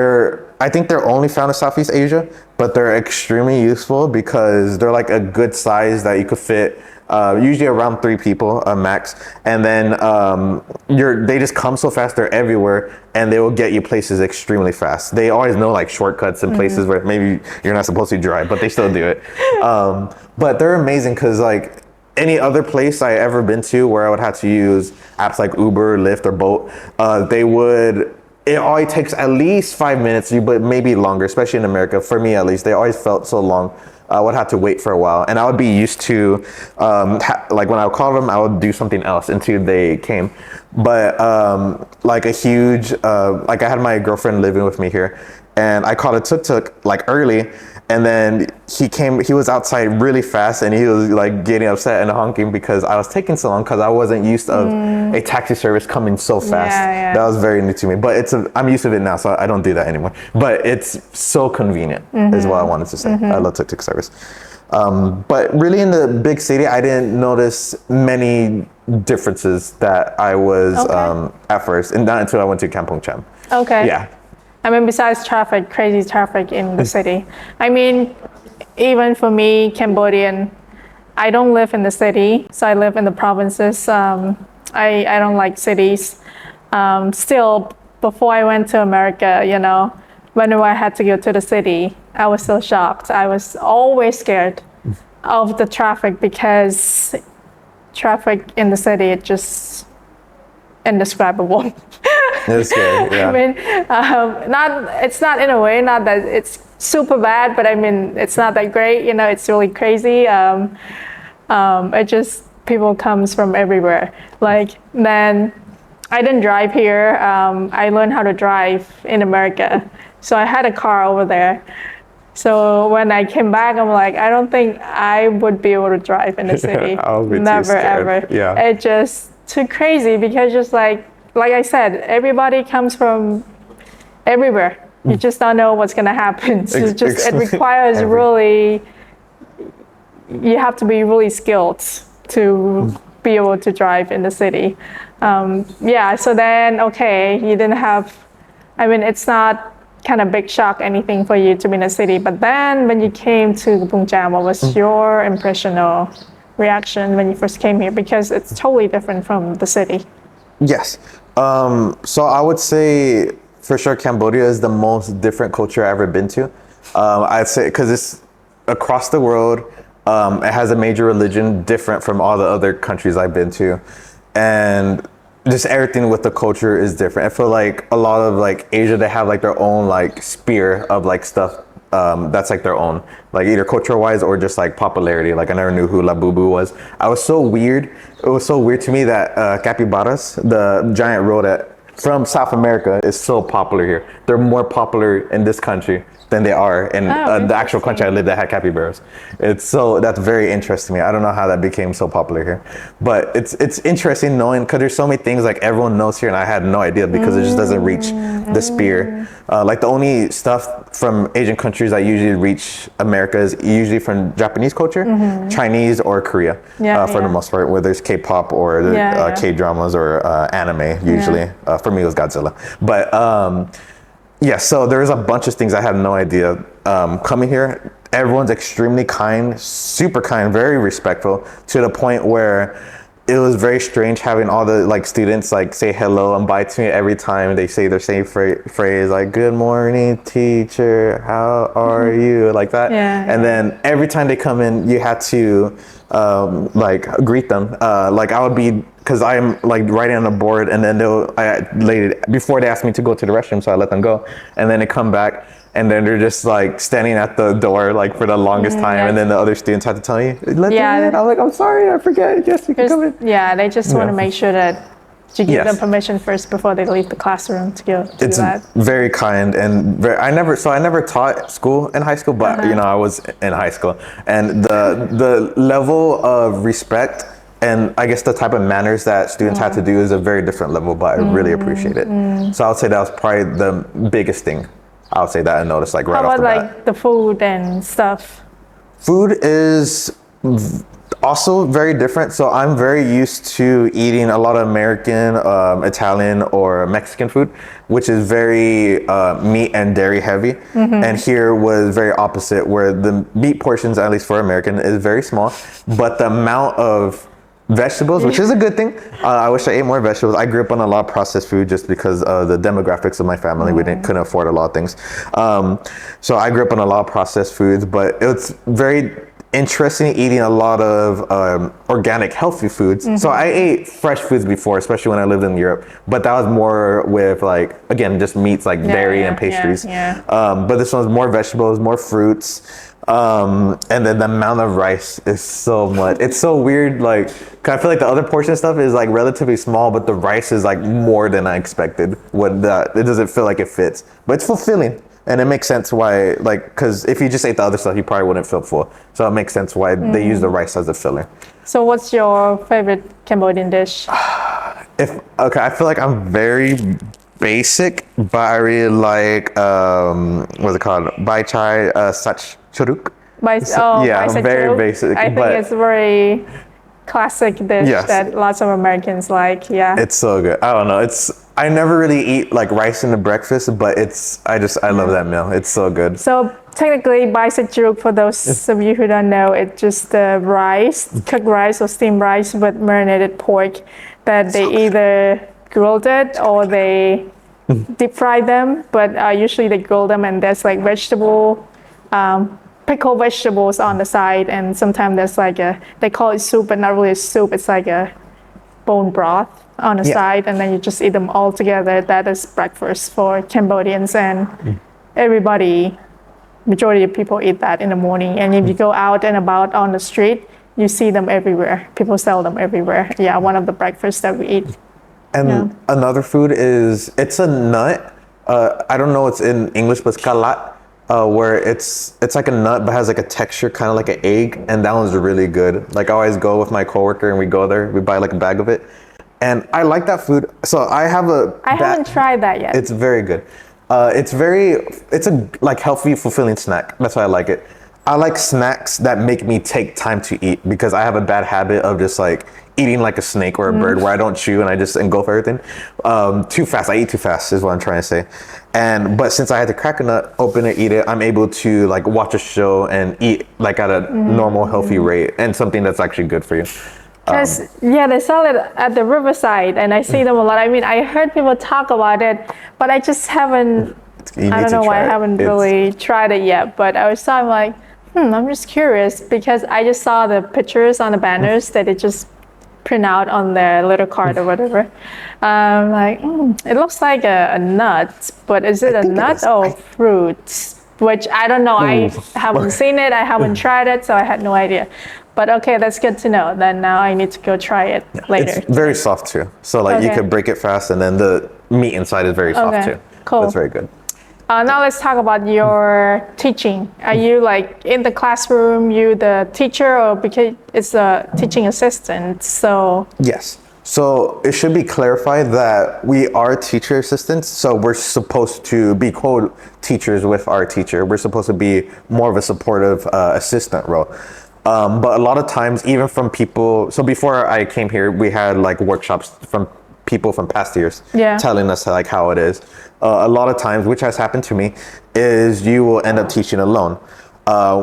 I think they're only found in Southeast Asia, but they're extremely useful because they're like a good size that you could fit usually around 3 people max, and then they just come so fast. They're everywhere, and they will get you places extremely fast. They always know like shortcuts and places where maybe you're not supposed to drive, but they still do it. But they're amazing because like any other place I ever been to where I would have to use apps like Uber, Lyft, or Bolt, it always takes at least 5 minutes, but maybe longer, especially in America. For me, at least, they always felt so long. I would have to wait for a while, and I would be used to, like when I would call them, I would do something else until they came. But like a huge, like I had my girlfriend living with me here, and I called a tuk-tuk like early, and then he was outside really fast, and he was like getting upset and honking because I was taking so long because I wasn't used of a taxi service coming so fast. Yeah. That was very new to me, but I'm used to it now, so I don't do that anymore. But it's so convenient is what I wanted to say. I love tuk-tuk service. But really in the big city, I didn't notice many differences that I was at first, and not until I went to Kampong Cham. Okay. Yeah. I mean, besides crazy traffic in the city. I mean, even for me, Cambodian, I don't live in the city, so I live in the provinces. I don't like cities. Still, before I went to America, whenever I had to go to the city, I was so shocked. I was always scared of the traffic because traffic in the city, it's just indescribable. It's scary, yeah. I mean, it's not in a way, not that it's super bad, but I mean, it's not that great. It's really crazy. It just people comes from everywhere. Like then, I didn't drive here. I learned how to drive in America, so I had a car over there. So when I came back, I'm like, I don't think I would be able to drive in the city. I would be too Never scared. ever. Yeah. It just too crazy because just like I said, everybody comes from everywhere. You just don't know what's gonna happen. So it requires really. You have to be really skilled to be able to drive in the city. So then, okay, you didn't have. I mean, it's not kind of big shock anything for you to be in a city, but then when you came to Kampong Cham, what was your impression or reaction when you first came here? Because it's totally different from the city. Yes. So I would say for sure Cambodia is the most different culture I've ever been to. I'd say because it's across the world. It has a major religion different from all the other countries I've been to, and just everything with the culture is different. I feel like a lot of like Asia, they have like their own like sphere of like stuff that's like their own, like either culture wise or just like popularity. Like I never knew who La Bubu was. It was so weird to me that capybaras, the giant rodent from South America, is so popular here. They're more popular in this country than they are in the actual country I lived that had capybaras. That's very interesting to me. I don't know how that became so popular here, but it's interesting knowing because there's so many things like everyone knows here and I had no idea because it just doesn't reach the sphere. Like the only stuff from Asian countries that usually reach America is usually from Japanese culture, Chinese or Korea for the most part, whether it's K-pop or K-dramas or anime usually. For me it was Godzilla. But so there's a bunch of things I had no idea. Coming here, everyone's extremely kind, super kind, very respectful, to the point where it was very strange having all the like students like say hello and bye to me every time they say their same phrase, like "Good morning, teacher. How are you?" like that. And then every time they come in, you had to like greet them. Like I would be. Because I'm like writing on the board, and then before they ask me to go to the restroom, so I let them go, and then they come back, and then they're just like standing at the door like for the longest time, and then the other students had to tell me, "Let them in." I'm like, "I'm sorry, I forget. Yes, you can come in." Yeah, they just want to make sure that you give them permission first before they leave the classroom to go do that. It's very kind and I never taught school in high school, but I was in high school, and the level of respect. And I guess the type of manners that students had to do is a very different level, but I really appreciate it. So I would say that was probably the biggest thing. I would say that I noticed like right off the bat. How about like the food and stuff? Food is also very different. So I'm very used to eating a lot of American, Italian, or Mexican food, which is very meat and dairy heavy. And here was very opposite, where the meat portions, at least for American, is very small, but the amount of vegetables, which is a good thing. I wish I ate more vegetables. I grew up on a lot of processed food just because of the demographics of my family. We couldn't afford a lot of things. So I grew up on a lot of processed foods, but it's very interesting eating a lot of organic, healthy foods. So I ate fresh foods before, especially when I lived in Europe, but that was more with like, again, just meats like dairy and pastries. But this one's more vegetables, more fruits. And then the amount of rice is so much. It's so weird. Like, I feel like the other portion stuff is like relatively small, but the rice is like more than I expected. It doesn't feel like it fits, but it's fulfilling. And it makes sense why, like, because if you just ate the other stuff, you probably wouldn't feel full. So it makes sense why they use the rice as a filler. So what's your favorite Cambodian dish? I feel like I'm very basic, but I really like, what's it called? Bai chai sach churuk. Very basic. I think it's a very classic dish that lots of Americans like. Yeah. It's so good. I don't know. I never really eat like rice in the breakfast, but I love that meal. It's so good. So technically, baisajuk, for those of you who don't know, it's just the rice, cooked rice or steamed rice with marinated pork that they either grilled it or they deep fry them. But usually they grill them, and there's like pickled vegetables on the side, and sometimes there's like they call it soup, but not really a soup. It's like a bone broth on the side, and then you just eat them all together. That is breakfast for Cambodians, and majority of people eat that in the morning. And if you go out and about on the street, you see them everywhere. People sell them everywhere. Yeah, one of the breakfasts that we eat. And another food it's a nut. I don't know it's in English, but it's kalat, where it's like a nut but has like a texture kind of like an egg, and that one's really good. Like I always go with my coworker and we go there, we buy like a bag of it, and I like that food. So I haven't tried that yet. It's very good. It's a like healthy, fulfilling snack. That's why I like it. I like snacks that make me take time to eat, because I have a bad habit of just like eating like a snake or a bird, where I don't chew and I just engulf everything. Too fast. I eat too fast is what I'm trying to say. But since I had to crack a nut, open it, eat it, I'm able to like watch a show and eat like at a normal, healthy rate, and something that's actually good for you. Because they sell it at the riverside, and I see them a lot. I mean, I heard people talk about it, but I just haven't. I don't know why I haven't really tried it yet. But I was like, I'm just curious, because I just saw the pictures on the banners that they just print out on their little card or whatever. Like, it looks like a nut, but is it a nut or fruit? Which I don't know. I haven't seen it. I haven't tried it, so I had no idea. But okay, that's good to know. Then now I need to go try it later. It's very soft too. So like you could break it fast, and then the meat inside is very soft too. Cool. That's very good. Now let's talk about your teaching. Are you like in the classroom, you the teacher, or because it's a teaching assistant? So yes. So it should be clarified that we are teacher assistants. So we're supposed to be co-teachers with our teacher. We're supposed to be more of a supportive assistant role. But a lot of times, even from people, so before I came here, we had like workshops from people from past years telling us like how it is. A lot of times, which has happened to me, is you will end up teaching alone,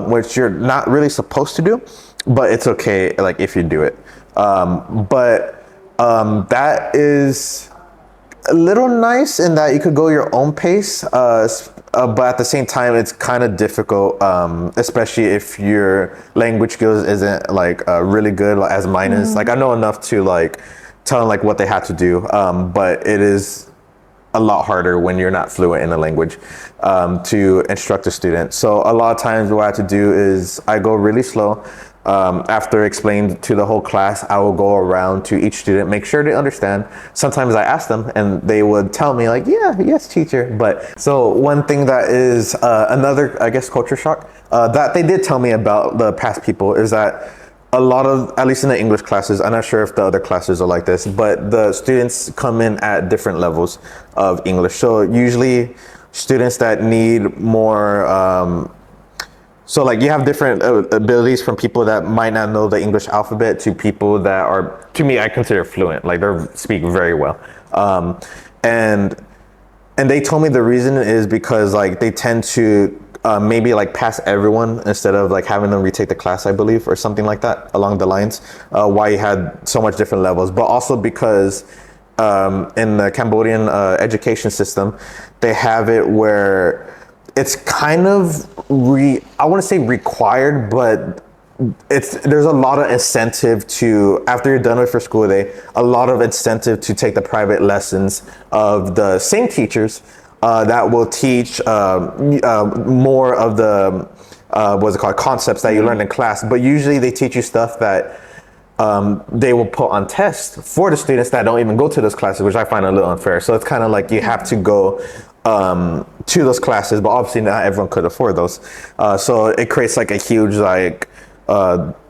which you're not really supposed to do, but it's okay like if you do it. That is a little nice in that you could go your own pace, but at the same time, it's kind of difficult, especially if your language skills isn't like really good as mine is. Like I know enough to like tell them like what they have to do, but it is a lot harder when you're not fluent in the language to instruct a student. So a lot of times what I have to do is I go really slow. After explaining to the whole class, I will go around to each student, make sure they understand. Sometimes I ask them and they would tell me like, yes, teacher. But so one thing that is another, I guess, culture shock that they did tell me about the past people is that a lot of, at least in the English classes, I'm not sure if the other classes are like this, but the students come in at different levels of English. So usually students that need more, so like you have different abilities from people that might not know the English alphabet to people that are, to me, I consider fluent, like they speak very well. And they told me the reason is because like they tend to maybe like pass everyone instead of like having them retake the class, I believe, or something like that along the lines, why you had so much different levels, but also because in the Cambodian education system, they have it where it's kind of I want to say required, but there's a lot of incentive to, after you're done with your school day, a lot of incentive to take the private lessons of the same teachers that will teach more of the what's it called, concepts that you learned in class. But usually they teach you stuff that they will put on tests for the students that don't even go to those classes, which I find a little unfair. So it's kind of like you have to go to those classes, but obviously not everyone could afford those. So it creates like a huge like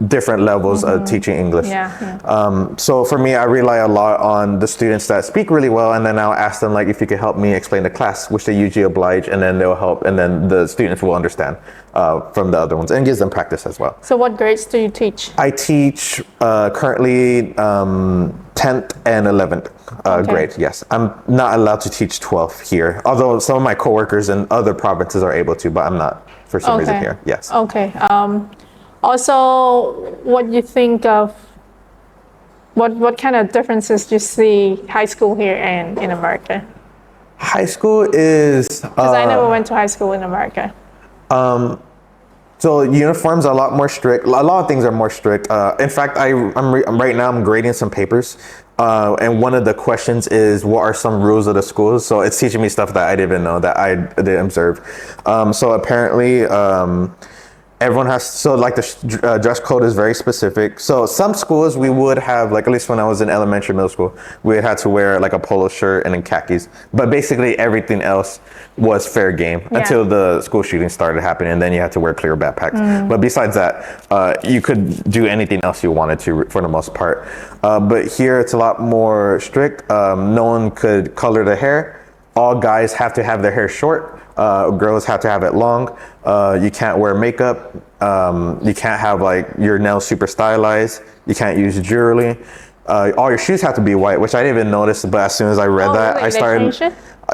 different levels of teaching English. Yeah. So for me, I rely a lot on the students that speak really well, and then I'll ask them like if you could help me explain the class, which they usually oblige, and then they'll help, and then the students will understand from the other ones, and it gives them practice as well. So what grades do you teach? I teach currently 10th and 11th grade. Yes, I'm not allowed to teach 12th here, although some of my coworkers in other provinces are able to, but I'm not for some reason here. Yes. Okay. Also, what you think of what kind of differences do you see high school here and in America? High school is Because I never went to high school in America. So uniforms are a lot more strict. A lot of things are more strict. In fact, right now I'm grading some papers, and one of the questions is what are some rules of the schools. So it's teaching me stuff that I didn't even know that I didn't observe. So apparently. Everyone has, so like the dress code is very specific. So some schools we would have, like at least when I was in elementary, middle school, we had to wear like a polo shirt and then khakis. But basically everything else was fair game until the school shooting started happening, and then you had to wear clear backpacks. But besides that, you could do anything else you wanted to for the most part. But here it's a lot more strict. No one could color the hair. All guys have to have their hair short. Girls have to have it long. You can't wear makeup. You can't have like your nails super stylized. You can't use jewelry. All your shoes have to be white, which I didn't even notice. But as soon as I read that, I started.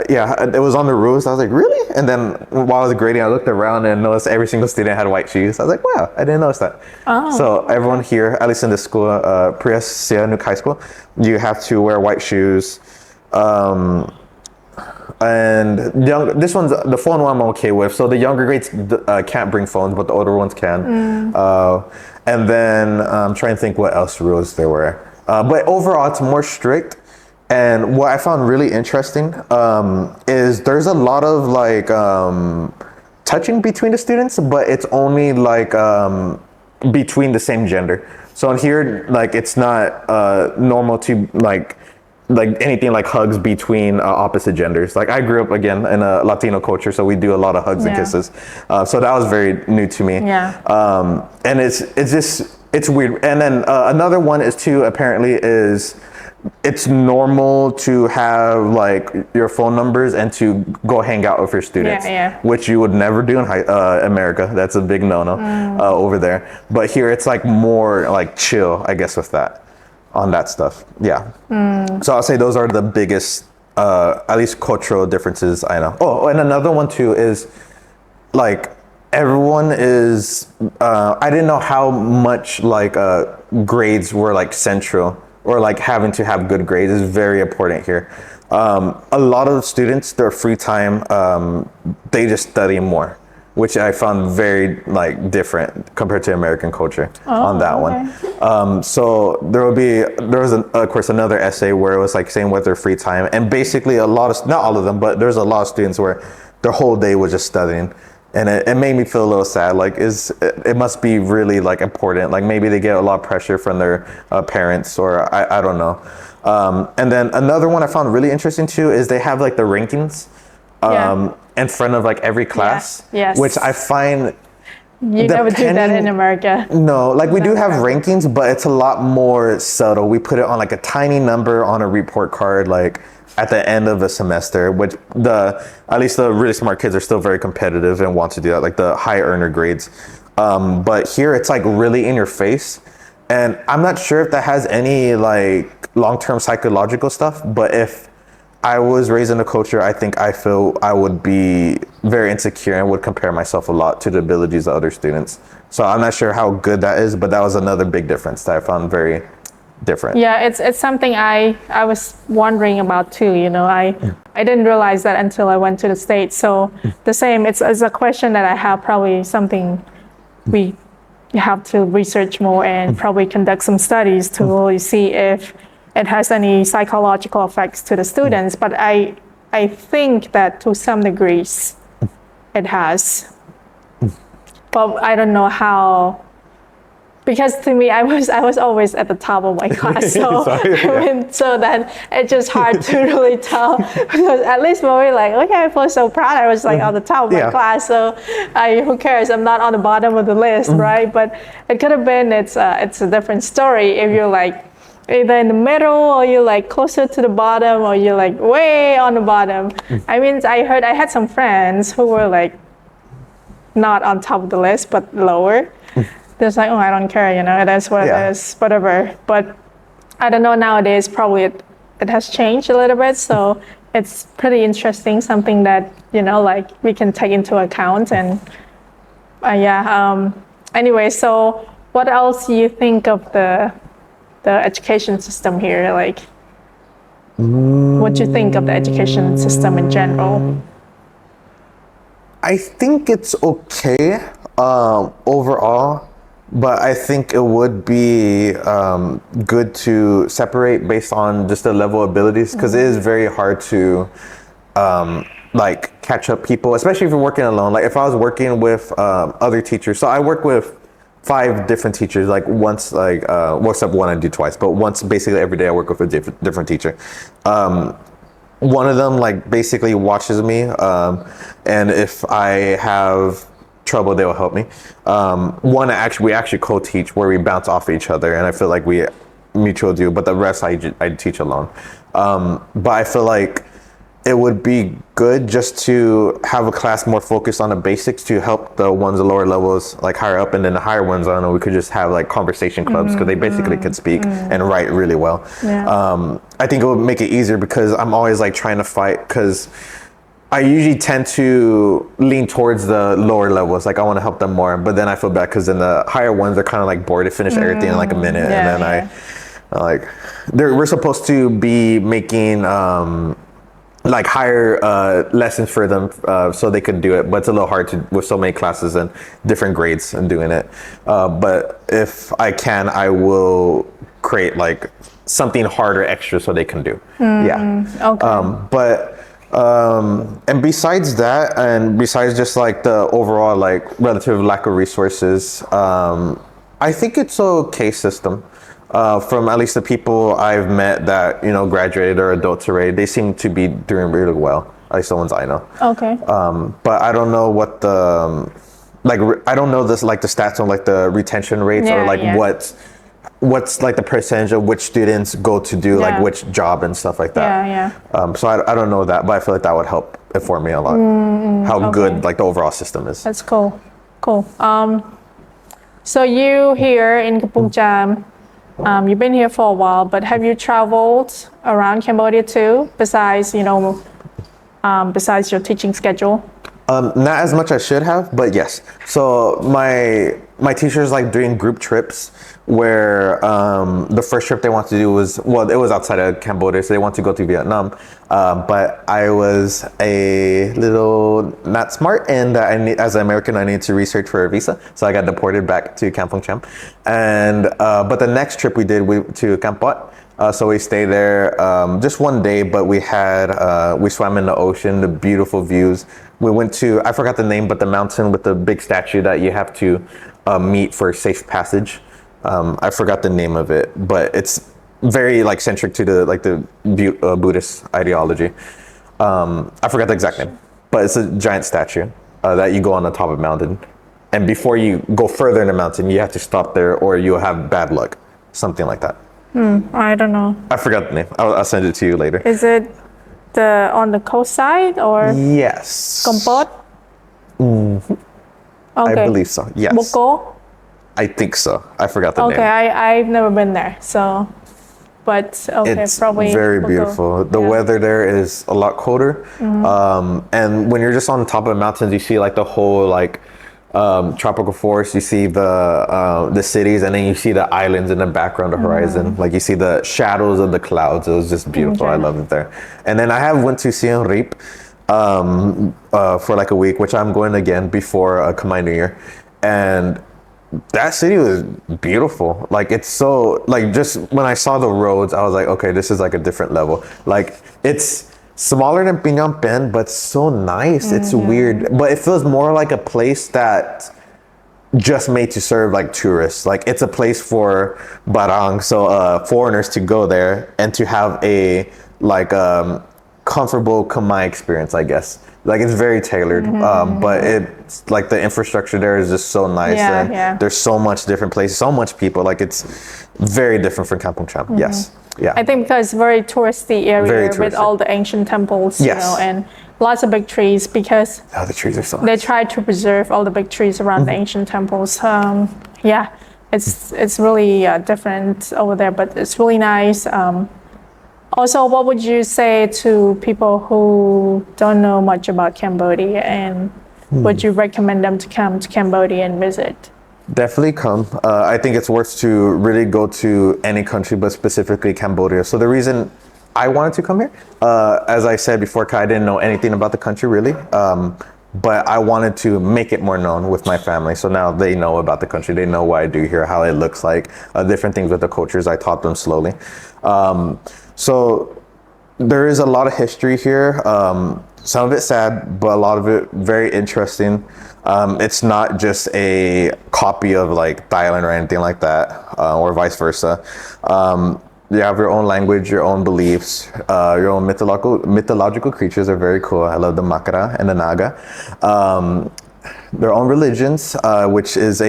Yeah, it was on the rules. I was like, really? And then while I was grading, I looked around and noticed every single student had white shoes. I was like, wow, I didn't notice that. So everyone here, at least in this school, Priya Sihanouk High School, you have to wear white shoes. And this one's the phone one I'm okay with. So the younger grades can't bring phones, but the older ones can. And then I'm trying to think what else rules there were. But overall, it's more strict. And what I found really interesting is there's a lot of like touching between the students, but it's only like between the same gender. So in here, like it's not normal to like anything like hugs between opposite genders. Like I grew up again in a Latino culture, so we do a lot of hugs and kisses. So that was very new to me. And it's weird. And then another one is too, apparently is it's normal to have like your phone numbers and to go hang out with your students, which you would never do in America. That's a big no-no over there. But here it's like more like chill, I guess, with that. On that stuff. So I'll say those are the biggest, at least cultural differences I know. Oh, and another one too is like everyone is, I didn't know how much like grades were like central or like having to have good grades is very important here. A lot of students, their free time, they just study more, which I found very like different compared to American culture on that one. So there was of course another essay where it was like saying what their free time, and basically a lot of, not all of them, but there's a lot of students where their whole day was just studying. And it made me feel a little sad. Like it must be really like important. Like maybe they get a lot of pressure from their parents, or I don't know. And then another one I found really interesting too is they have like the rankings. In front of like every class, which I find you never do that in America. No, like we do have rankings, but it's a lot more subtle. We put it on like a tiny number on a report card, like at the end of a semester, which at least the really smart kids are still very competitive and want to do that, like the high earner grades. But here it's like really in your face. And I'm not sure if that has any like long-term psychological stuff, but if I was raised in a culture, I think I feel I would be very insecure and would compare myself a lot to the abilities of other students. So I'm not sure how good that is, but that was another big difference that I found very different. Yeah, it's something I was wondering about too. You know, I didn't realize that until I went to the States. So the same, it's a question that I have, probably something we have to research more and probably conduct some studies to really see if it has any psychological effects to the students, but I think that to some degrees it has. But I don't know how because to me, I was always at the top of my class, so Sorry, yeah. I mean, so that it's just hard to really tell. Because at least when we're like, okay, I feel so proud. I was like on the top of my Yeah. class, so who cares? I'm not on the bottom of the list, right? But it could have been. It's a different story if you're like either in the middle or you're like closer to the bottom or you're like way on the bottom. I mean, I had some friends who were like not on top of the list but lower. They're like, oh, I don't care, you know, it is what Yeah. it is, whatever. But I don't know, nowadays probably it has changed a little bit, so it's pretty interesting, something that, you know, like we can take into account. And anyway, so what else do you think of the education system here? Like, what do you think of the education system in general? I think it's okay overall, but I think it would be good to separate based on just the level of abilities, because it is very hard to like catch up people, especially if you're working alone. Like if I was working with other teachers, so I work with 5 different teachers, like once, like well, except one I do twice, but once basically every day I work with a different teacher. One of them like basically watches me, and if I have trouble, they will help me. One we actually co-teach, where we bounce off each other, and I feel like we mutual do, but the rest I teach alone. But I feel like it would be good just to have a class more focused on the basics to help the ones the lower levels like higher up, and then the higher ones, I don't know, we could just have like conversation clubs, because they basically could speak and write really well. Yeah. I think it would make it easier, because I'm always like trying to fight, because I usually tend to lean towards the lower levels. Like I want to help them more, but then I feel bad because then the higher ones are kind of like bored to finish everything in like a minute. Yeah, And then I like, we're supposed to be making like higher lessons for them so they could do it, but it's a little hard to with so many classes and different grades and doing it. But if I can, I will create like something harder extra so they can do. Okay. And besides that, and besides just like the overall like relative lack of resources, I think it's a okay system. From at least the people I've met that, you know, graduated or adults already, they seem to be doing really well, at least the ones I know. Okay. But I don't know what the I don't know this like the stats on like the retention rates, or like what's like the percentage of which students go to do like which job and stuff like that. So I don't know that, but I feel like that would help inform me a lot how good like the overall system is. That's cool. Cool. So you here in Kampong Cham, you've been here for a while, but have you traveled around Cambodia too, besides, you know, besides your teaching schedule? Not as much as I should have, but yes. So my teachers like doing group trips, where the first trip they want to do was, well, it was outside of Cambodia, so they want to go to Vietnam. But I was a little not smart, and as an American, I needed to research for a visa, so I got deported back to Kampong Cham. And but the next trip we did to Kampot. So we stayed there just one day, but we swam in the ocean, the beautiful views. We went to, I forgot the name, but the mountain with the big statue that you have to meet for safe passage. I forgot the name of it, but it's very like centric to the Buddhist ideology. I forgot the exact name, but it's a giant statue that you go on the top of a mountain. And before you go further in the mountain, you have to stop there or you'll have bad luck, something like that. I don't know. I forgot the name. I'll send it to you later. Is it on the coast side or? Yes. Kampot? Okay. I believe so. Yes. Boko? I think so. I forgot the name. Okay, I've never been there, so, but okay, It's probably. very Boko. beautiful. The weather there is a lot colder, and when you're just on top of the mountains, you see like the whole like tropical forest. You see the cities, and then you see the islands in the background, the horizon. Like you see the shadows of the clouds. It was just beautiful. I love it there. And then I went to Siem Reap for like a week, which I'm going again before Khmer New Year, and that city was beautiful. Like it's so like, just when I saw the roads, I was like, okay, this is like a different level. Like it's smaller than Phnom Penh, but so nice. It's weird, but it feels more like a place that just made to serve like tourists. Like it's a place for barang, so foreigners to go there and to have a like comfortable Khmer experience, I guess. Like it's very tailored, but it's like the infrastructure there is just so nice, and there's so much different places, so much people. Like it's very different from Kampong Cham. Yes, yeah. I think because it's very touristy area Very with touristy. all the ancient temples, you Yes. know, and lots of big trees because Oh, the trees are so they nice. try to preserve all the big trees around the ancient temples. Yeah, it's really different over there, but it's really nice. Also, what would you say to people who don't know much about Cambodia, and would you recommend them to come to Cambodia and visit? Definitely come. I think it's worth to really go to any country, but specifically Cambodia. So the reason I wanted to come here, as I said before, I didn't know anything about the country really, but I wanted to make it more known with my family. So now they know about the country. They know what I do here, how it looks like, different things with the cultures. I taught them slowly. So there is a lot of history here. Some of it sad, but a lot of it very interesting. It's not just a copy of like Thailand or anything like that, or vice versa. You have your own language, your own beliefs, your own mythological creatures are very cool. I love the Makara and the Naga. Their own religions, which is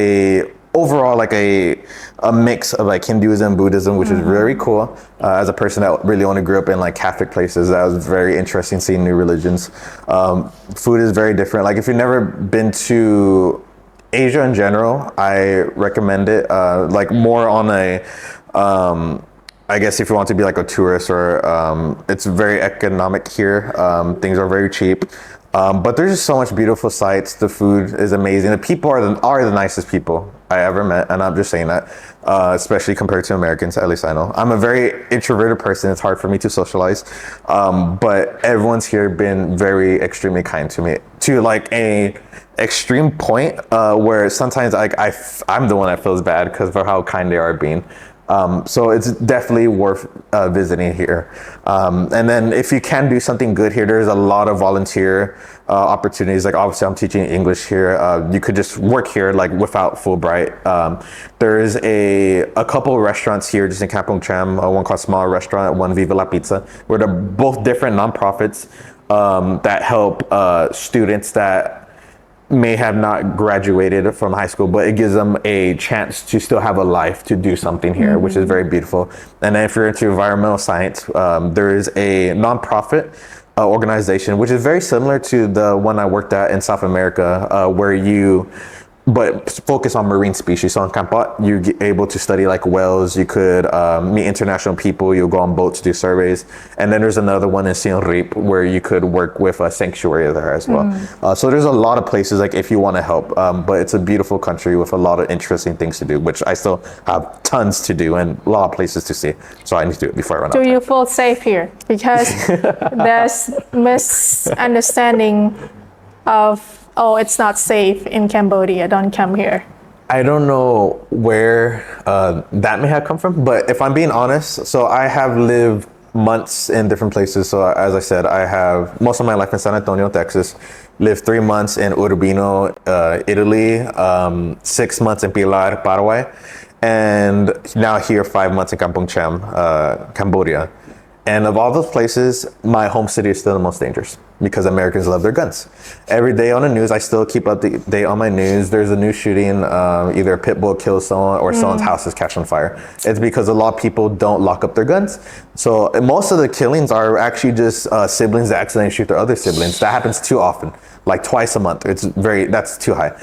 overall like a mix of like Hinduism and Buddhism, which is very cool. As a person that really only grew up in like Catholic places, that was very interesting seeing new religions. Food is very different. Like if you've never been to Asia in general, I recommend it. Like more on a, I guess if you want to be like a tourist or it's very economic here. Things are very cheap. But there's just so much beautiful sights. The food is amazing. The people are the nicest people I ever met, and I'm just saying that, especially compared to Americans. At least I know. I'm a very introverted person. It's hard for me to socialize, but everyone's here been very extremely kind to me, to like a extreme point where sometimes like I'm the one that feels bad because for how kind they are being. So it's definitely worth visiting here. And then if you can do something good here, there's a lot of volunteer opportunities. Like obviously I'm teaching English here. You could just work here like without Fulbright. There's a couple of restaurants here just in Kampong Cham, one called Small Restaurant, one Viva La Pizza, where they're both different nonprofits that help students that may have not graduated from high school, but it gives them a chance to still have a life to do something here, which is very beautiful. And then if you're into environmental science, there is a nonprofit organization, which is very similar to the one I worked at in South America, where you but focus on marine species. So on Kampot, you're able to study like whales. You could meet international people. You'll go on boats, do surveys. And then there's another one in Siem Reap where you could work with a sanctuary there as well. So there's a lot of places like if you want to help. But it's a beautiful country with a lot of interesting things to do, which I still have tons to do and a lot of places to see. So I need to do it before I run out. Do you feel safe here? Because there's misunderstanding of, oh, it's not safe in Cambodia, don't come here. I don't know where that may have come from, but if I'm being honest, so I have lived months in different places. So as I said, I have most of my life in San Antonio, Texas, lived 3 months in Urbino, Italy, 6 months in Pilar, Paraguay, and now here 5 months in Kampong Cham, Cambodia. And of all those places, my home city is still the most dangerous because Americans love their guns. Every day on the news, I still keep up to date on my news. There's a new shooting, either a pit bull kills someone or someone's house is catching on fire. It's because a lot of people don't lock up their guns. So most of the killings are actually just siblings that accidentally shoot their other siblings. That happens too often, like twice a month. That's too high.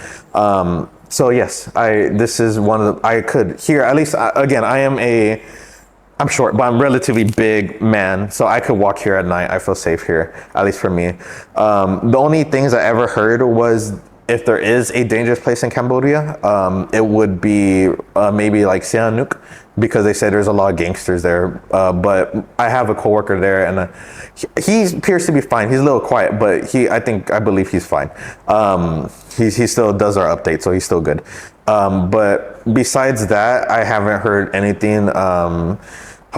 So yes, this is one of the, I could here, at least again, I'm short, but I'm relatively big man, so I could walk here at night. I feel safe here, at least for me. The only things I ever heard was if there is a dangerous place in Cambodia, it would be maybe like Sihanouk, because they say there's a lot of gangsters there. But I have a coworker there, and he appears to be fine. He's a little quiet, but I believe he's fine. He still does our updates, so he's still good. But besides that, I haven't heard anything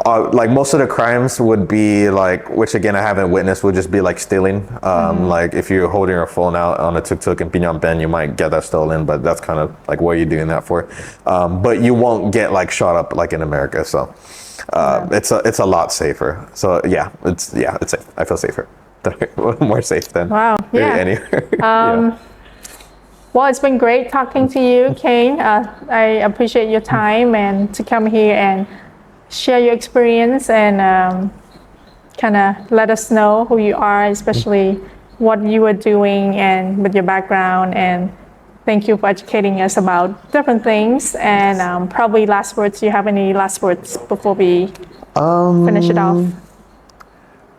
Like most of the crimes would be like, which again I haven't witnessed, would just be like stealing. Like if you're holding your phone out on a tuk-tuk in Phnom Penh, you might get that stolen, but that's kind of like what you're doing that for. But you won't get like shot up like in America. So it's a lot safer. So yeah, it's safe. I feel safer. More safe than really anywhere. Yeah. Well, it's been great talking to you, Kane. I appreciate your time and to come here and share your experience and kind of let us know who you are, especially what you were doing and with your background. And thank you for educating us about different things. And probably last words. Do you have any last words before we finish it off?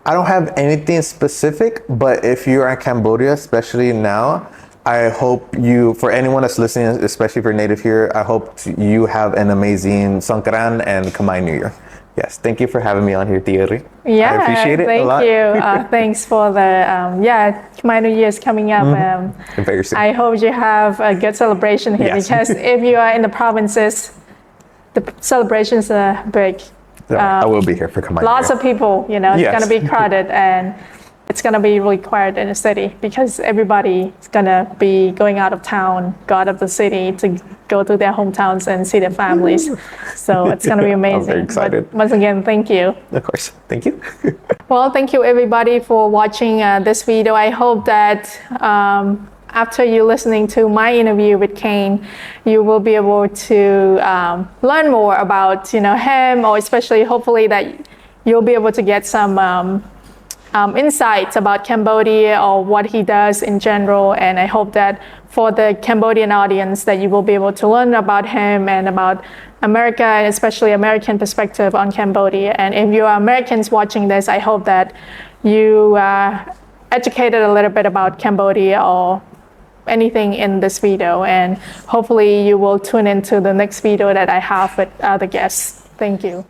I don't have anything specific, but if you're in Cambodia, especially now, I hope you, for anyone that's listening, especially if you're native here, I hope you have an amazing Songkran and Khmer New Year. Yes, thank you for having me on here, Thierry. Yeah, I appreciate it a lot. Thank you. Thanks for the, Khmer New Year is coming up. Very soon. I hope you have a good celebration here because if you are in the provinces, the celebrations are big. I will be here for Khmer New Year. Lots of people, it's going to be crowded and it's going to be really quiet in the city because everybody is going to be going out of town, go out of the city to go to their hometowns and see their families. So it's going to be amazing. I'm very excited. But once again, thank you. Of course. Thank you. Well, thank you everybody for watching this video. I hope that after you listening to my interview with Kane, you will be able to learn more about him, or especially hopefully that you'll be able to get some insights about Cambodia or what he does in general. And I hope that for the Cambodian audience that you will be able to learn about him and about America, and especially American perspective on Cambodia. And if you are Americans watching this, I hope that you educated a little bit about Cambodia or anything in this video. And hopefully you will tune into the next video that I have with other guests. Thank you.